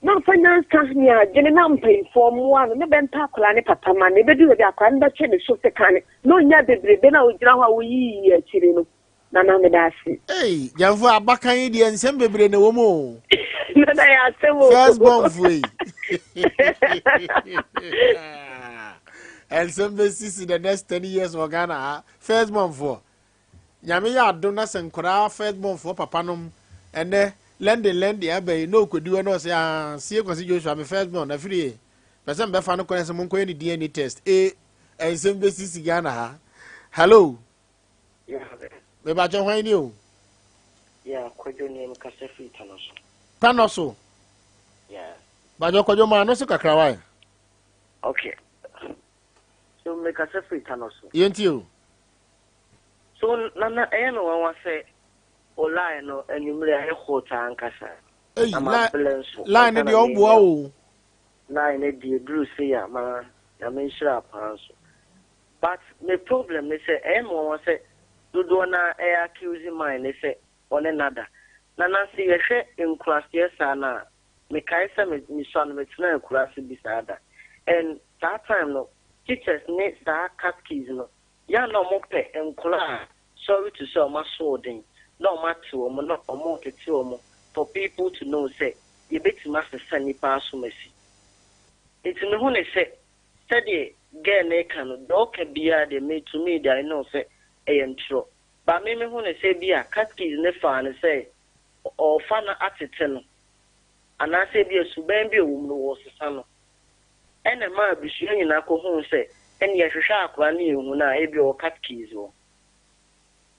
No finance company, general paying for one, no ben tackle and papa man, never do that, and that's the show the can. No, yeah, the Bena would draw we chilling. Nana Medasi. Hey, Jamfu Abaka Indian Sembe in the woman. First bomb free. And some Sisi the next 10 years for Ghana, first month for Yamiya donuts and Kora, first month for Papanum, and then lend the abbey, no could do no say, see a consideration, I'm a first month, a free. But some Befano Cones and Monco any DNA test, and some Sisi Ghana. Hello. Yeah, Maybe I don't know you. Yeah, quite your name, Casafi Tanoso. Panoso. Yeah. But your Koyoma, no suka cry. Okay. So make a separate tanoso. You. So Nana Eno one say Ola no and you may have hota and casa. Hey, line the old wow. Line the Bruce here, man. I mean sure but the problem they say Emo one say do na accusing mine they say one another. Nana see a share in class yes ana me kaisa me son me tuna class beside that. And that time no teachers need that caskis no ya no mo pe enkola sorry to say my swording no matter mo no mo tete mo for people to know say you bet master sani pass mercy it's no who say study get na can do can be they made to me that I know say e intro but me who say bia caskis ne fa ne say or fana atete no and I say bia suban bia wo no wo sesa no ene ma bisuo nyina ko hu se ene ye hwehwe akwa ne ehu na ebi o cat keys wo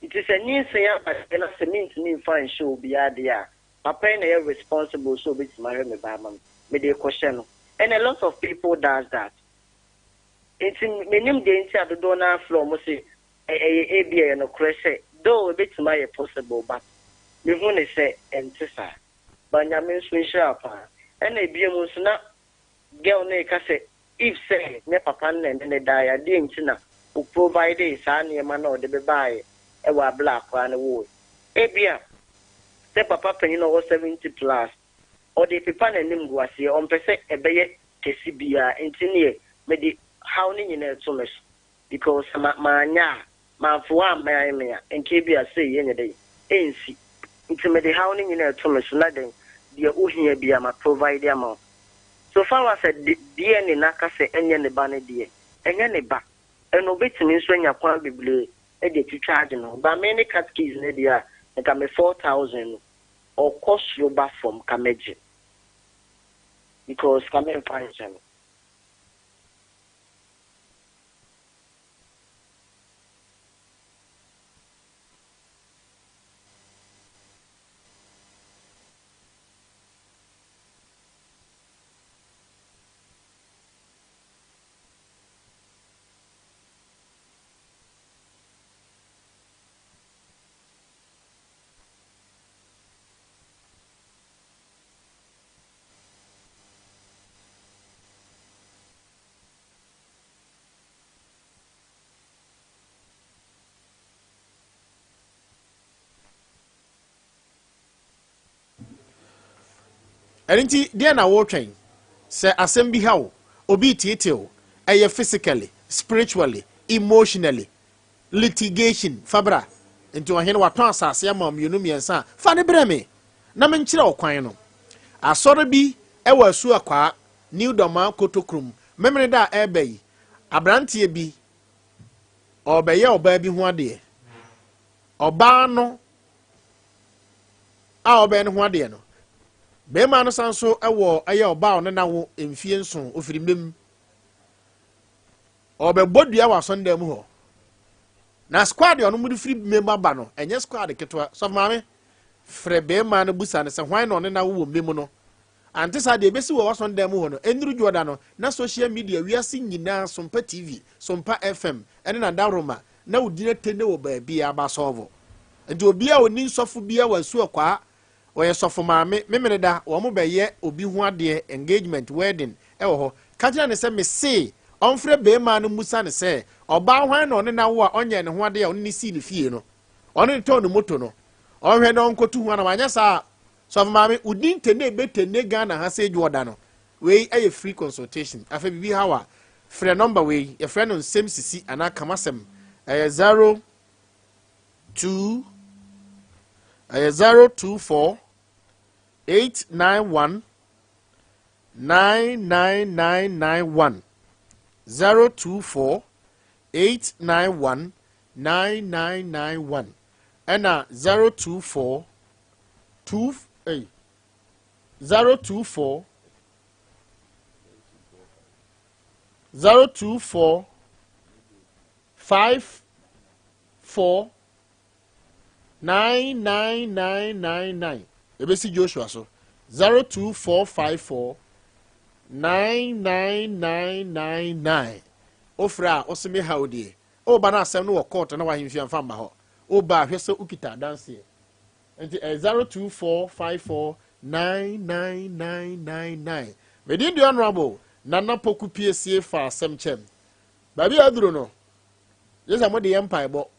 It is a new thing, but and as a means to find show be idea. Papa is responsible, so it's my me question. And a lot of people does that. It's in minimum danger at the donor floor, must say, a no crash, though a bit my possible, but you want to say, and Tessa. But I mean, swing sharp, and a beer was not girl make say, if say, ne papa and then they die, I didn't know, who provide a son, your man or the baby, a while black one a wood. A beer, say papa penny over 70 plus, or the people and them was here on per se a bay, Tessibia, and Tinia, made howling in a Thomas, because my for my and KBA say any day, ain't see. It's made howling in a Thomas Laden, dear Uhinia be my provide amount. So far as I said, dear Naka say any and the banner dear, and any back, and obey to me when you can't be blue, and get you charging, but many cat keys in the air, and come 4,000 or cost your bath from Kameji. Because come and find them. Enti dia na wo twen se asem bi ha wo obi tietew eye physically, spiritually, emotionally, litigation fabra enti ohene waton asase ama mienu miensa fa ne breme na menkyere okwan no asore bi e wasu akwa new doma kotokrum memene da ebei abrantie bi obeye oba bi ho ade oba no a oba ne ho ade no bema no sanso ewo aye oba on na wo emfie nson ofirimem obebodua wa sonda mu ho na squad on mu di free member ba no enye squad ketwa so maame frɛ bema no busa ne se hwan no na wo mem no antisa de besi wo sonda mu ho no enuru joda no na social media wiase nyina Sompa TV Sompa FM ene na daroma na wudina tene wo ba bia ba solve enti obi a oni nsofo bia wasu akwa oye sofo maame memene da wo mo beye obi hu ade engagement wedding ewo ho kaja ne se me se onfre bema no musa ne se oba hwan no ne na wo a onye ne ho ade a oni si ne fie no oni to no moto no onhwe no nkotu hu na wanya sa sofo maame udin tene betene Ghana ha se juoda no we eye free consultation afa bibi hawa free number we your friend Nsem Sisi ana kamasem 024 891 99991 024 891 9991 and 024 024 54 99999 ebesi Joshua so 02454 99999 ofra oseme haudie o ba na asem no court na wa himfia mfa mba ho o ba hwese ukita dance enti 02454 99999 within the honorable nana Poku Piesie fa asem chem babi aduro no yesa mo de empire bo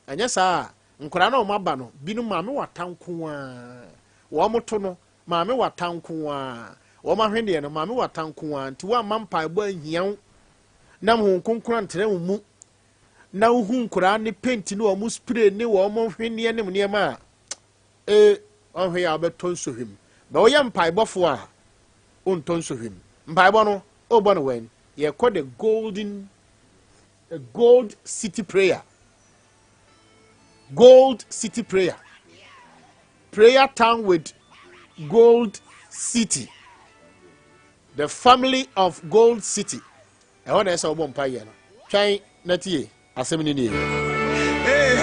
anya saa nkora na o maba no binu maame watanko a wo moto no maame watanko a wo mahwende no maame watanko a nti wa mampa bo ahian na mo konkora ntere mu na hu nkora ne paint ne wo mu spray ne wo mo hwene ne mu ma onhwe ya beton sohwim ba wo ye mpa ibofo a onton sohwim mpa ibo no o bo no wen ye call the gold city prayer. Gold City prayer. Prayer town with Gold City. The family of Gold City. I want to say about empire. Try not here. Assembly.